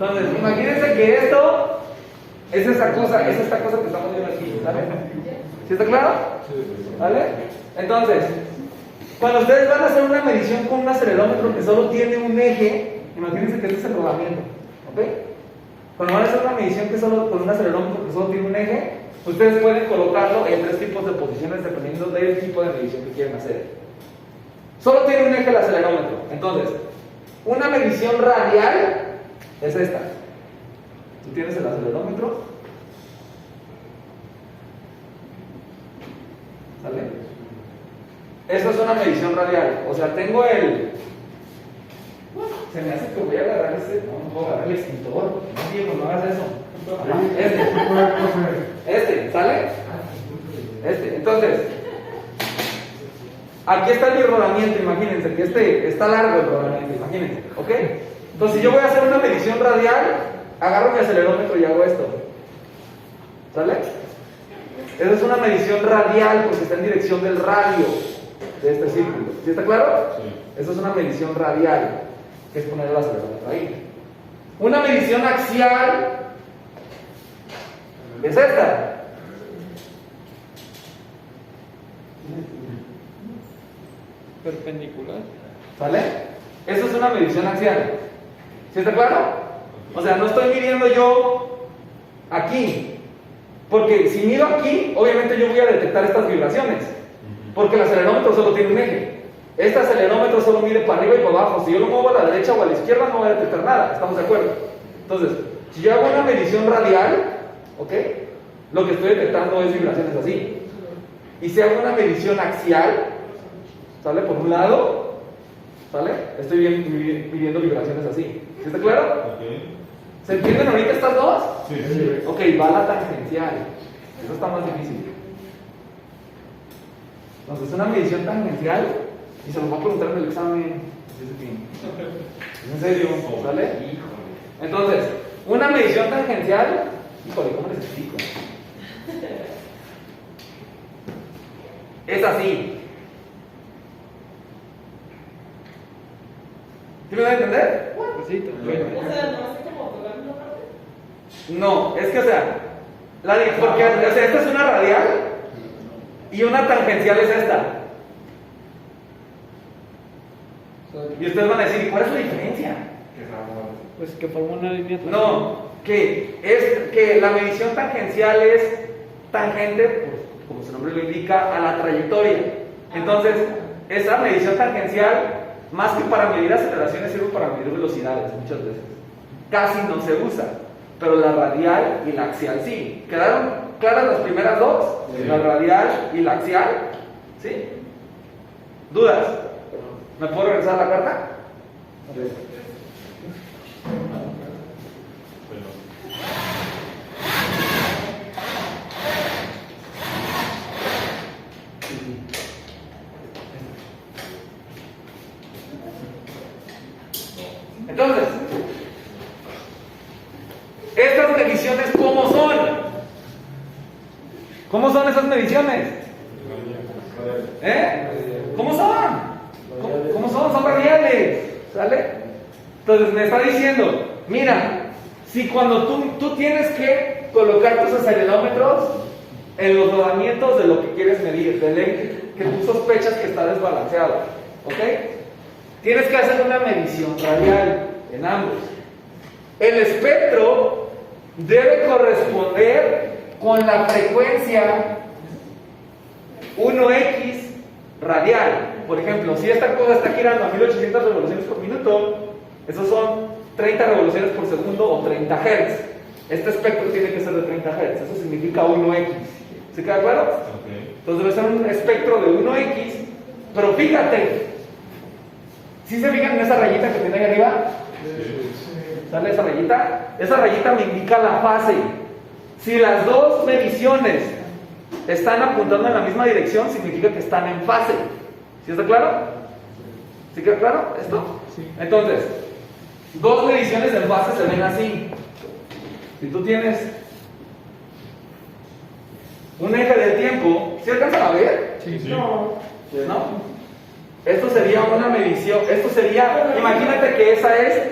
Entonces, imagínense que esto es esta cosa que estamos viendo aquí, ¿sale? ¿Sí está claro? ¿Vale? Entonces, cuando ustedes van a hacer una medición con un acelerómetro que solo tiene un eje, imagínense que este es el rodamiento, ¿ok? Cuando van a hacer una medición con un acelerómetro que solo tiene un eje, ustedes pueden colocarlo en 3 tipos de posiciones dependiendo del tipo de medición que quieren hacer. Solo tiene un eje el acelerómetro. Entonces, una medición radial es esta. Tú tienes el acelerómetro. ¿Sale? Eso es una medición radial. O sea, tengo el... Se me hace que voy a agarrar ese... No puedo agarrar el extintor. No, Diego, no hagas eso. Este, ¿sale? Entonces, aquí está mi rodamiento. Imagínense que este está largo el rodamiento. Imagínense, ¿ok? Entonces, si yo voy a hacer una medición radial, agarro mi acelerómetro y hago esto. ¿Sale? Esa es una medición radial porque está en dirección del radio de este círculo. ¿Sí está claro? Sí. Esa es una medición radial, que es poner el acelerómetro ahí. Una medición axial es esta. Perpendicular. ¿Sale? Eso es una medición axial. ¿Sí está claro? O sea, no estoy midiendo yo aquí. Porque si mido aquí, obviamente yo voy a detectar estas vibraciones. Porque el acelerómetro solo tiene un eje. Este acelerómetro solo mide para arriba y para abajo. Si yo lo muevo a la derecha o a la izquierda, no voy a detectar nada. ¿Estamos de acuerdo? Entonces, si yo hago una medición radial, ¿ok? lo que estoy detectando es vibraciones así. Y si hago una medición axial, ¿sale? Por un lado, ¿sale? Estoy midiendo vibraciones así. ¿Sí está claro? ¿Se entienden ahorita estas dos? Sí. Ok, va la tangencial. Eso está más difícil. Entonces, una medición tangencial, y se lo va a preguntar en el examen. ¿En serio? ¿Sale? Entonces, una medición tangencial, híjole, ¿cómo les explico? Es así. ¿Sí me va a entender? Pues sí, O sea, no sé cómo tocar una parte. No, es que, o sea, porque o sea, esta es una radial y una tangencial es esta. Y ustedes van a decir, ¿cuál es la diferencia? pues que forma una línea. No, que la medición tangencial es tangente, pues, como su nombre lo indica, a la trayectoria. Entonces, esa medición tangencial, más que para medir aceleraciones, sirve para medir velocidades muchas veces. Casi no se usa, pero la radial y la axial sí. ¿Quedaron claras las primeras dos? Sí. La radial y la axial. ¿Sí? ¿Dudas? ¿Me puedo regresar a la carta? Entonces, estas mediciones, ¿cómo son? ¿Cómo son esas mediciones? ¿Cómo son? ¿Cómo son? Son radiales, ¿sale? Entonces me está diciendo, mira, si cuando tú tienes que colocar tus acelerómetros en los rodamientos de lo que quieres medir, del eje que tú sospechas que está desbalanceado, ¿ok? Tienes que hacer una medición radial en ambos. El espectro debe corresponder con la frecuencia 1x radial. Por ejemplo, si esta cosa está girando a 1800 revoluciones por minuto, esos son 30 revoluciones por segundo o 30 Hz. Este espectro tiene que ser de 30 Hz, eso significa 1x. ¿Se queda claro? Entonces debe ser un espectro de 1x, pero fíjate, ¿sí se fijan en esa rayita que tiene ahí arriba? ¿Sale esa rayita? Esa rayita me indica la fase. Si las dos mediciones están apuntando en la misma dirección, significa que están en fase. ¿Sí está claro? ¿Sí queda claro esto? Sí. Entonces, dos mediciones en fase se ven así. Si tú tienes un eje del tiempo, ¿sí alcanzan a ver? Sí. ¿No? Esto sería una medición, esto sería, imagínate que esa es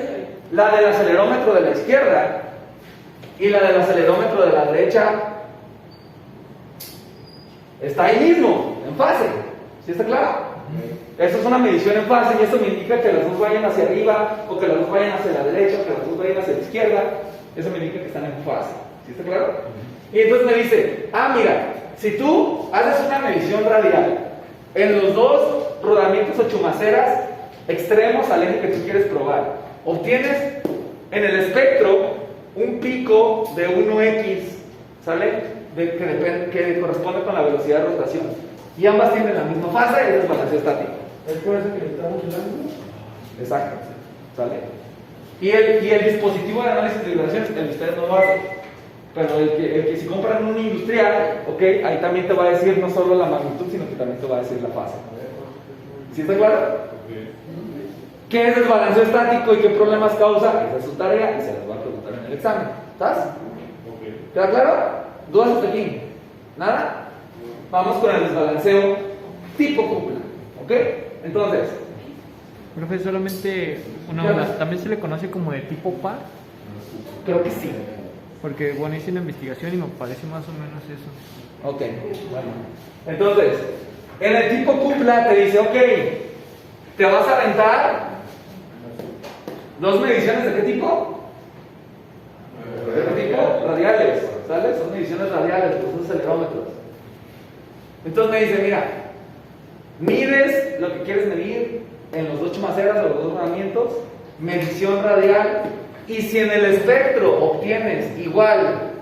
la del acelerómetro de la izquierda y la del acelerómetro de la derecha está ahí mismo, en fase. ¿Sí está claro? Eso es una medición en fase y eso me indica que las dos vayan hacia arriba o que las dos vayan hacia la derecha o que las dos vayan hacia la izquierda. Eso me indica que están en fase. ¿Sí está claro? Y entonces me dice, mira, si tú haces una medición radial en los dos rodamientos o chumaceras extremos al eje que tú quieres probar, obtienes en el espectro un pico de 1x, ¿sale? Que corresponde con la velocidad de rotación. Y ambas tienen la misma fase y es desbalanceo estático. ¿Es por eso que le estamos hablando? Exacto, ¿sale? Y el dispositivo de análisis de vibraciones, el de ustedes no lo hace. Pero el que si compran un industrial, ¿ok? Ahí también te va a decir no solo la magnitud, sino que también te va a decir la fase. ¿Sí está claro? ¿Qué es desbalanceo estático y qué problemas causa? Esa es su tarea y se las va a preguntar en el examen. ¿Estás? ¿Queda claro? ¿Dudas hasta aquí? ¿Nada? Vamos con el desbalanceo tipo cúpula. ¿Ok? Entonces, Profe, solamente una duda. ¿También se le conoce como de tipo par? creo que sí. Porque, bueno, hice una investigación y me parece más o menos eso. Ok, bueno. Entonces, en el tipo cúpula te dice, ok, te vas a aventar dos mediciones de qué tipo? ¿De qué tipo? Radiales, ¿sale? Son mediciones radiales, pues son acelerómetros. Entonces me dice, mira, mides lo que quieres medir en los dos chumaceras o los dos rodamientos, medición radial, y si en el espectro obtienes igual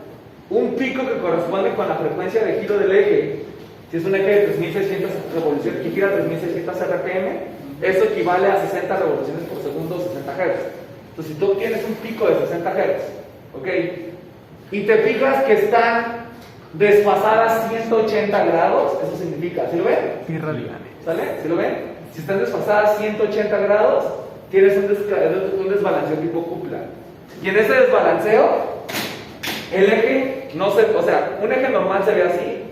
un pico que corresponde con la frecuencia de giro del eje, si es un eje de 3600 revoluciones que gira 3600 RPM, eso equivale a 60 revoluciones por segundo, 60 Hz. Entonces, si tú tienes un pico de 60 Hz, ¿ok? Y te fijas que están desfasadas 180 grados, eso significa, ¿sí lo ven? Pi radianes. ¿Sale? ¿Sí lo ven? Si están desfasadas 180 grados, tienes un desbalanceo tipo cúpula. Y en ese desbalanceo, el eje no se, o sea, un eje normal se ve así,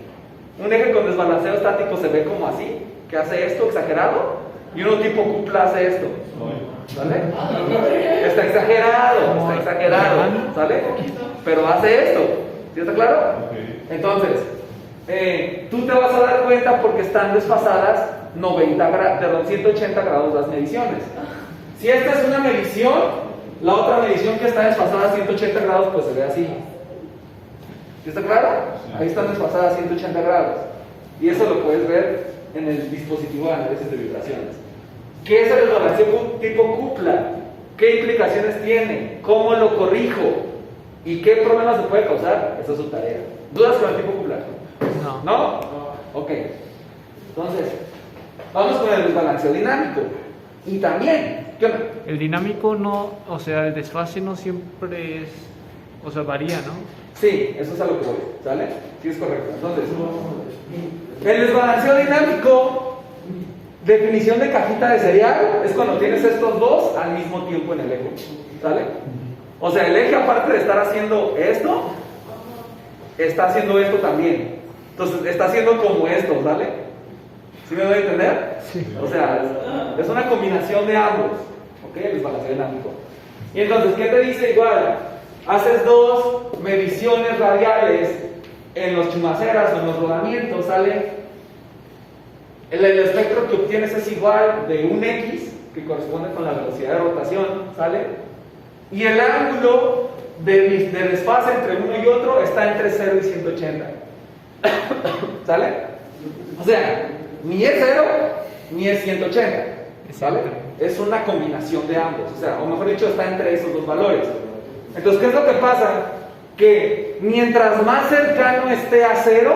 un eje con desbalanceo estático se ve como así, que hace esto exagerado, y uno tipo cúpula hace esto. ¿Sale? Está exagerado, ¿sale? Pero hace esto. ¿Sí está claro? Entonces, tú te vas a dar cuenta porque están desfasadas 180 grados las mediciones. Si esta es una medición, la otra medición que está desfasada a 180 grados, pues se ve así. ¿Sí está claro? Ahí están desfasadas a 180 grados. Y eso lo puedes ver en el dispositivo de análisis de vibraciones. ¿Qué es el desbalanceo tipo cúpula? ¿Qué implicaciones tiene? ¿Cómo lo corrijo? ¿Y qué problemas se puede causar? Esa es su tarea. ¿Dudas con el tipo cúpula? No. ¿No? Ok. Entonces, vamos con el desbalanceo dinámico. Y también, ¿qué onda? El dinámico no, o sea, el desfase no siempre es, o sea, varía, ¿no? Sí, eso es a lo que voy, ¿sale? Sí, es correcto. Entonces, el desbalanceo dinámico, definición de cajita de serial, es cuando tienes estos dos al mismo tiempo en el eje, ¿sale? O sea, el eje, aparte de estar haciendo esto, está haciendo esto también. Entonces, está haciendo como esto, ¿sale? ¿Sí me doy a entender? Sí. O sea, es una combinación de ambos, ¿ok? El desbalanceo dinámico. Y entonces, ¿qué te dice igual? Haces dos mediciones radiales en los chumaceras o en los rodamientos, ¿sale? El espectro que obtienes es igual de un X, que corresponde con la velocidad de rotación, ¿sale? Y el ángulo de desfase entre uno y otro está entre 0 y 180. ¿Sale? O sea, ni es 0 ni es 180. ¿Sale? Es una combinación de ambos. O sea, o mejor dicho, está entre esos dos valores. Entonces, ¿qué es lo que pasa? Que mientras más cercano esté a 0,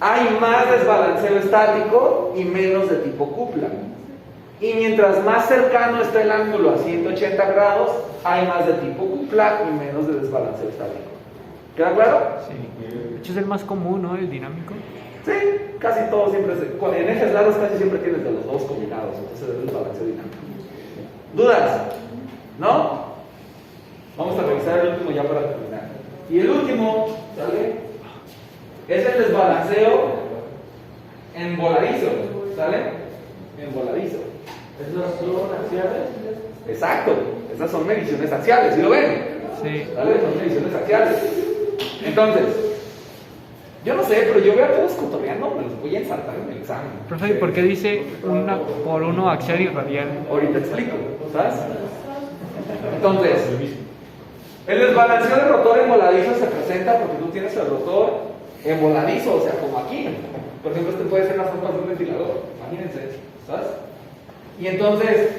hay más desbalanceo estático y menos de tipo cúpula. Y mientras más cercano esté el ángulo a 180 grados, hay más de tipo cúpula y menos de desbalanceo estático. ¿Queda claro? Sí. De hecho es el más común, ¿no? El dinámico. Sí, casi todo siempre en ejes largos casi siempre tienes de los dos combinados, entonces es el desbalanceo dinámico. ¿Dudas? ¿No? Vamos a revisar el último ya para terminar. Y el último, ¿sale? Es el desbalanceo en voladizo, ¿sale? En voladizo. ¿Esas son axiales? Exacto, esas son mediciones axiales, ¿sí lo ven? Sí. ¿Sale? Son mediciones axiales. Entonces, yo no sé, pero yo veo a todos cotorreando, me los voy a ensartar en el examen. Profe, ¿por qué dice 1 por 1 axial y radial? Ahorita explico, ¿sabes? Entonces, el desbalanceo del rotor en voladizo se presenta porque tú tienes el rotor en voladizo, o sea, como aquí. Por ejemplo, este puede ser las pompas de un ventilador, imagínense, ¿sabes? Y entonces,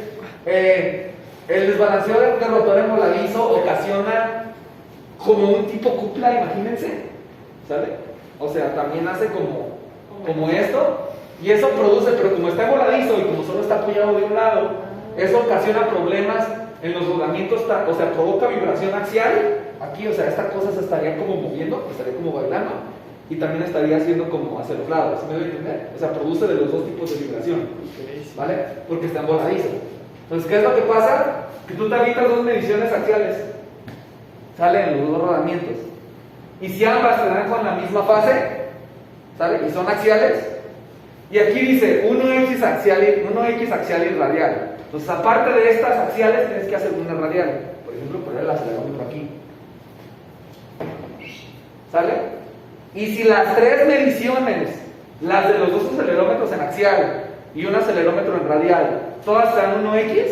el desbalanceo del rotor en voladizo ocasiona como un tipo cúpula, imagínense, ¿sale? O sea, también hace como esto, y eso produce, pero como está en voladizo y como solo está apoyado de un lado, eso ocasiona problemas en los rodamientos, o sea, provoca vibración axial, aquí, o sea, esta cosa se estaría como moviendo, estaría como bailando, y también estaría haciendo como hacia los lados, ¿me voy a entender? O sea, produce de los dos tipos de vibración, ¿vale? Porque está en voladizo. Entonces, ¿qué es lo que pasa? Que tú te habitas dos mediciones axiales, sale en los dos rodamientos, y si ambas se dan con la misma fase, ¿sale? Y son axiales, y aquí dice 1x axial y radial. Entonces, aparte de estas axiales, tienes que hacer una radial. Por ejemplo, poner el acelerómetro aquí. ¿Sale? Y si las tres mediciones, las de los dos acelerómetros en axial y un acelerómetro en radial, todas te dan 1x,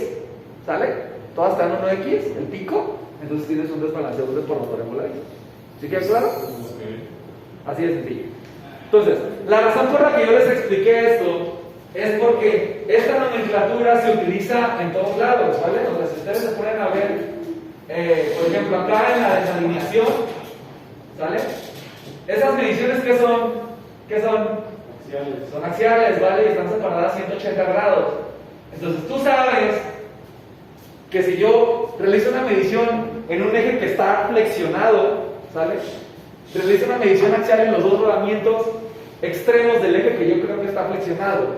¿sale? Todas te dan 1x, el pico, entonces tienes un desbalanceo de por motor en voladizo. ¿Sí queda claro? Así de sencillo. Entonces, la razón por la que yo les expliqué esto es porque esta nomenclatura se utiliza en todos lados, ¿vale? O sea, si ustedes se ponen a ver, por ejemplo, acá en la desalineación, ¿Sale? Esas mediciones, ¿qué son? ¿Qué son? Son axiales, ¿vale? Y están separadas a 180 grados. Entonces tú sabes que si yo realizo una medición en un eje que está flexionado, ¿sale? Realizo una medición axial en los dos rodamientos extremos del eje que yo creo que está flexionado.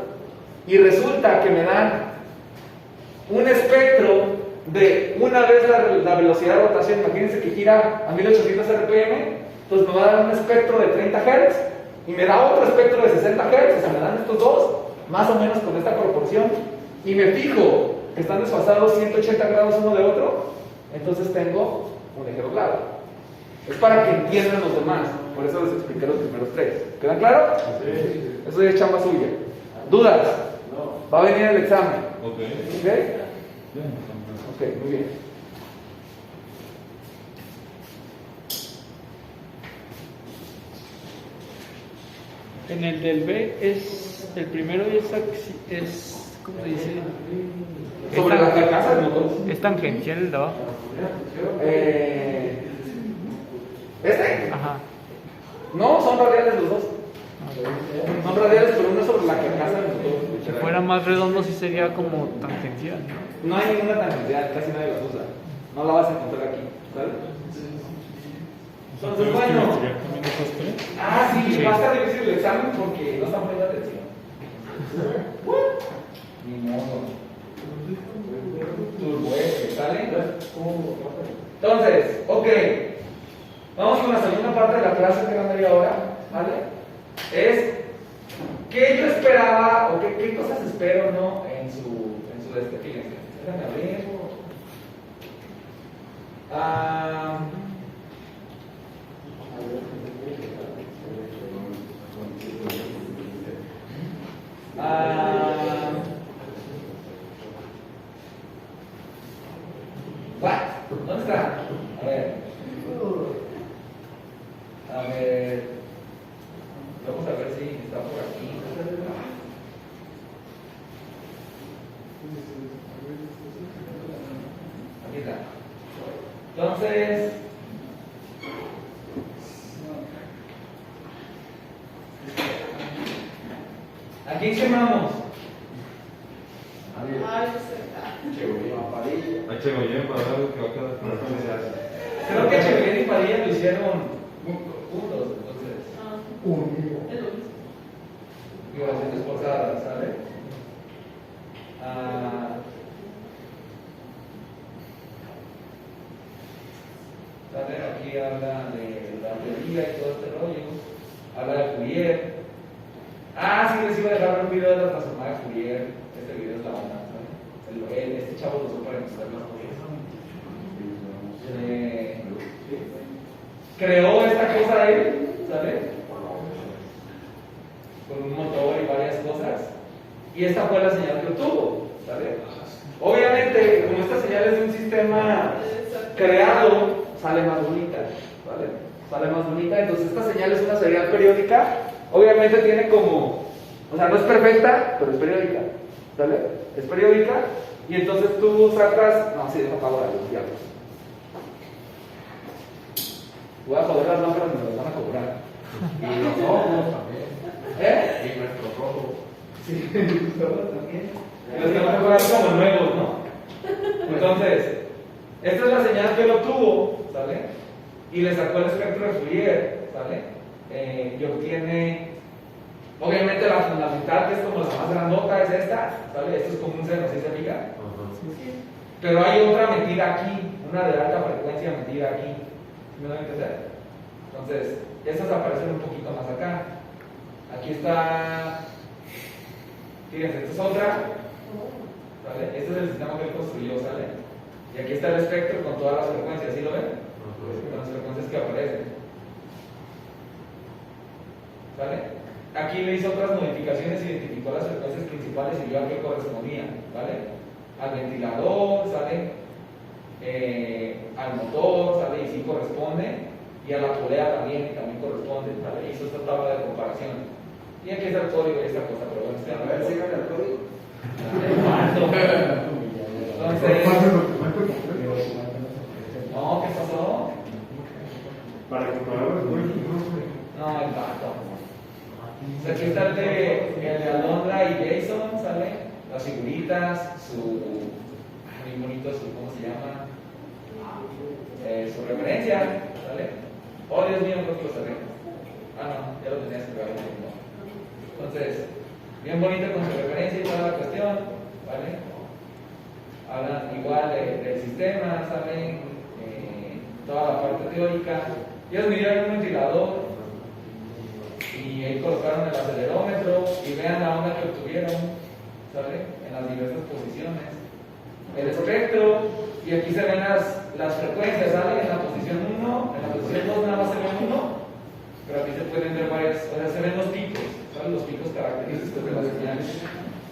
Y resulta que me dan un espectro de una vez la velocidad de rotación. Imagínense que gira a 1800 RPM, entonces me va a dar un espectro de 30 Hz y me da otro espectro de 60 Hz, o sea, me dan estos dos, más o menos con esta proporción, y me fijo que están desfasados 180 grados uno de otro, entonces tengo un eje doblado. Es para que entiendan los demás, por eso les expliqué los primeros tres. ¿Quedan claros? Sí. Eso ya es chamba suya. ¿Dudas? No. Va a venir el examen. Ok. ¿Ok? Ok, muy bien. En el del B el primero es ¿cómo se dice? Sobre la carcasa del motor. Es tangencial el de abajo. ¿Este? Ajá. No, son radiales los dos. Son radiales, pero uno sobre la carcasa del motor. Si fuera más redondo sí sería como tangencial, ¿no? No hay ninguna tangencial, casi nadie las usa. No la vas a encontrar aquí, ¿vale? Entonces, bueno. Sí, va a estar difícil el examen porque no están poniendo atención. Ni modo. Turbo F, ¿sale? Entonces, ok. Vamos con la segunda parte de la clase que va a media hora, ¿vale? Es qué yo esperaba o qué cosas espero, ¿no? En su fíjense. Déjame abrir. ¿Dónde está? A ver. Vamos a ver si está por aquí. Aquí está. Entonces, ¿a quién quemamos? Ay, no sé. H. para dar lo que va a quedar. Creo que Echeverría y Padilla lo hicieron juntos, entonces. Es lo mismo. Violaciones forzadas, ¿sale? ¿Sale? Aquí habla de la teoría y todo este rollo. Habla de Fourier. Sí, les iba a dejar un video de la transformada de Fourier. Este video es la onda, ¿sale? Este chavo lo usó para demostrar las cosas. Creó esta cosa él, ¿sale? Con un motor y varias cosas. Y esta fue la señal que obtuvo, ¿sale? Obviamente, como esta señal es de un sistema creado, sale más bonita, ¿vale? Sale más bonita. Entonces, esta señal es una señal periódica. Obviamente tiene como, o sea, no es perfecta, pero es periódica, ¿sale? Es periódica. Y entonces tú sacas, no, sí, deja apagar los diablos. Voy a joder las lámparas y me las van a cobrar. Y los ojos también. ¿Eh? Y nuestros ojos. Sí, los ojos también. Los que van a cobrar como nuevos, ¿no? Entonces, esta es la señal que él obtuvo, ¿sale? Y le sacó el espectro de Fourier, ¿sale? Y obtiene, obviamente la fundamental, que es como la más grandota, es esta, ¿sale? Esto es como un seno, ¿sí se fija? Pero hay otra metida aquí, una de alta frecuencia metida aquí. ¿Me van a entender? Entonces, estas aparecen un poquito más acá. Aquí está, fíjense, esta es otra, ¿vale? Este es el sistema que él construyó, ¿sale? Y aquí está el espectro con todas las frecuencias, ¿sí lo ven? Con las frecuencias que aparecen, ¿vale? Aquí le hizo otras modificaciones, identificó las frecuencias principales y vio a qué correspondían, ¿vale? Al ventilador, ¿sale? Al motor, ¿sale? Y sí corresponde, y a la polea también corresponde, ¿vale? Hizo esta tabla de comparación. Y aquí está el código de esta cosa, pero bueno, a ver, síganme el código. Entonces, no, ¿qué pasó? Para comparar las cosas, No, el vato. O sea, aquí está el de Alondra y Jason, ¿sale? Las figuritas, muy bonito ¿cómo se llama? Su referencia, ¿sale? Oh, Dios mío, creo que lo cerré. Ah, no, ya lo tenías que grabar. Entonces, bien bonito con su referencia y toda la cuestión, ¿vale? Hablan igual del sistema, ¿saben? Toda la parte teórica. Ellos midieron un ventilador y ahí colocaron el acelerómetro y vean la onda que obtuvieron, ¿sale? En las diversas posiciones. El espectro, y aquí se ven las frecuencias, ¿sale? En la posición 1, en la posición 2 nada más se ven 1, pero aquí se pueden ver varias, o sea, se ven los picos, ¿sale? Los picos característicos de las señales.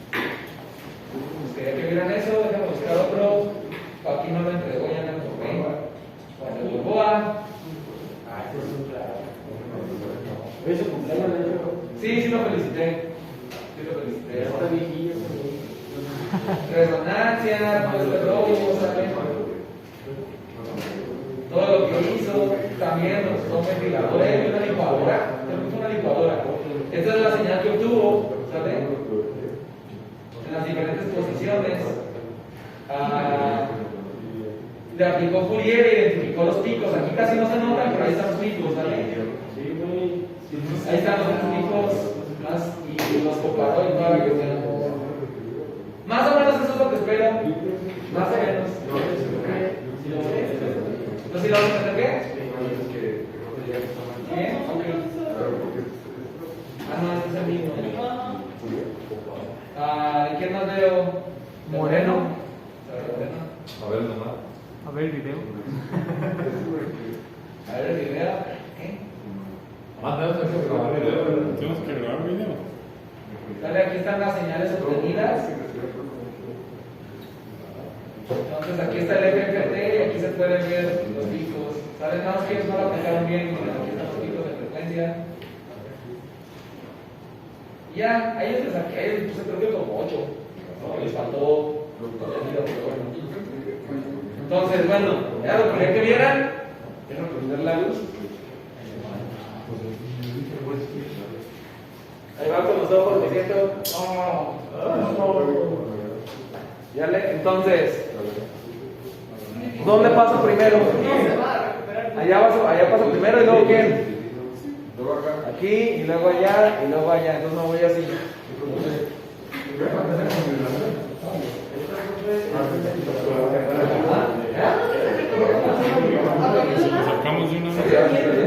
Pues quería que vieran eso, déjame buscar otro. Aquí no lo entregó, ya me encontré. Para el Boboa. ¿Eso cumpleaños de hecho? Sí, lo felicité. Sí lo felicité. Ya está viejillo. Resonancia, todo este rollo, ¿sabes? Todo lo que hizo, también los dos ventiladores y una licuadora. Tenemos una licuadora. Esta es la señal que obtuvo, ¿sabes? En las diferentes posiciones. Le aplicó Fourier y identificó los picos. Aquí casi no se notan, pero ahí están los picos, ¿sabes? Ahí están los picos y los comparó y toda la cuestión. Más o menos eso es lo que espero. Más o menos. ¿No si lo vamos a hacer qué? Bien, ok. Ah, no, este es el mismo. ¿Quién más veo? Moreno. A ver, nomás. A ver el video. A ver el video. ¿Qué? Manda eso que grabar el video. Tenemos que grabar video. Dale, aquí están las señales obtenidas. Entonces aquí está el FFT y aquí se pueden ver los picos. ¿Saben? Nada más que ellos no lo aplicaron bien. Miren, aquí están los picos de frecuencia. Y ya, a ellos les saqué, a ellos les puse creo que como 8. ¿No? Les faltó. Entonces, bueno, ya lo quería que vieran. Quiero prender la luz. Ahí va con los ojos, me siento. Ya le, entonces, ¿dónde paso primero? Allá paso primero y luego ¿quién? Aquí y luego allá y luego allá. Entonces me voy así. Lo sacamos de una vez.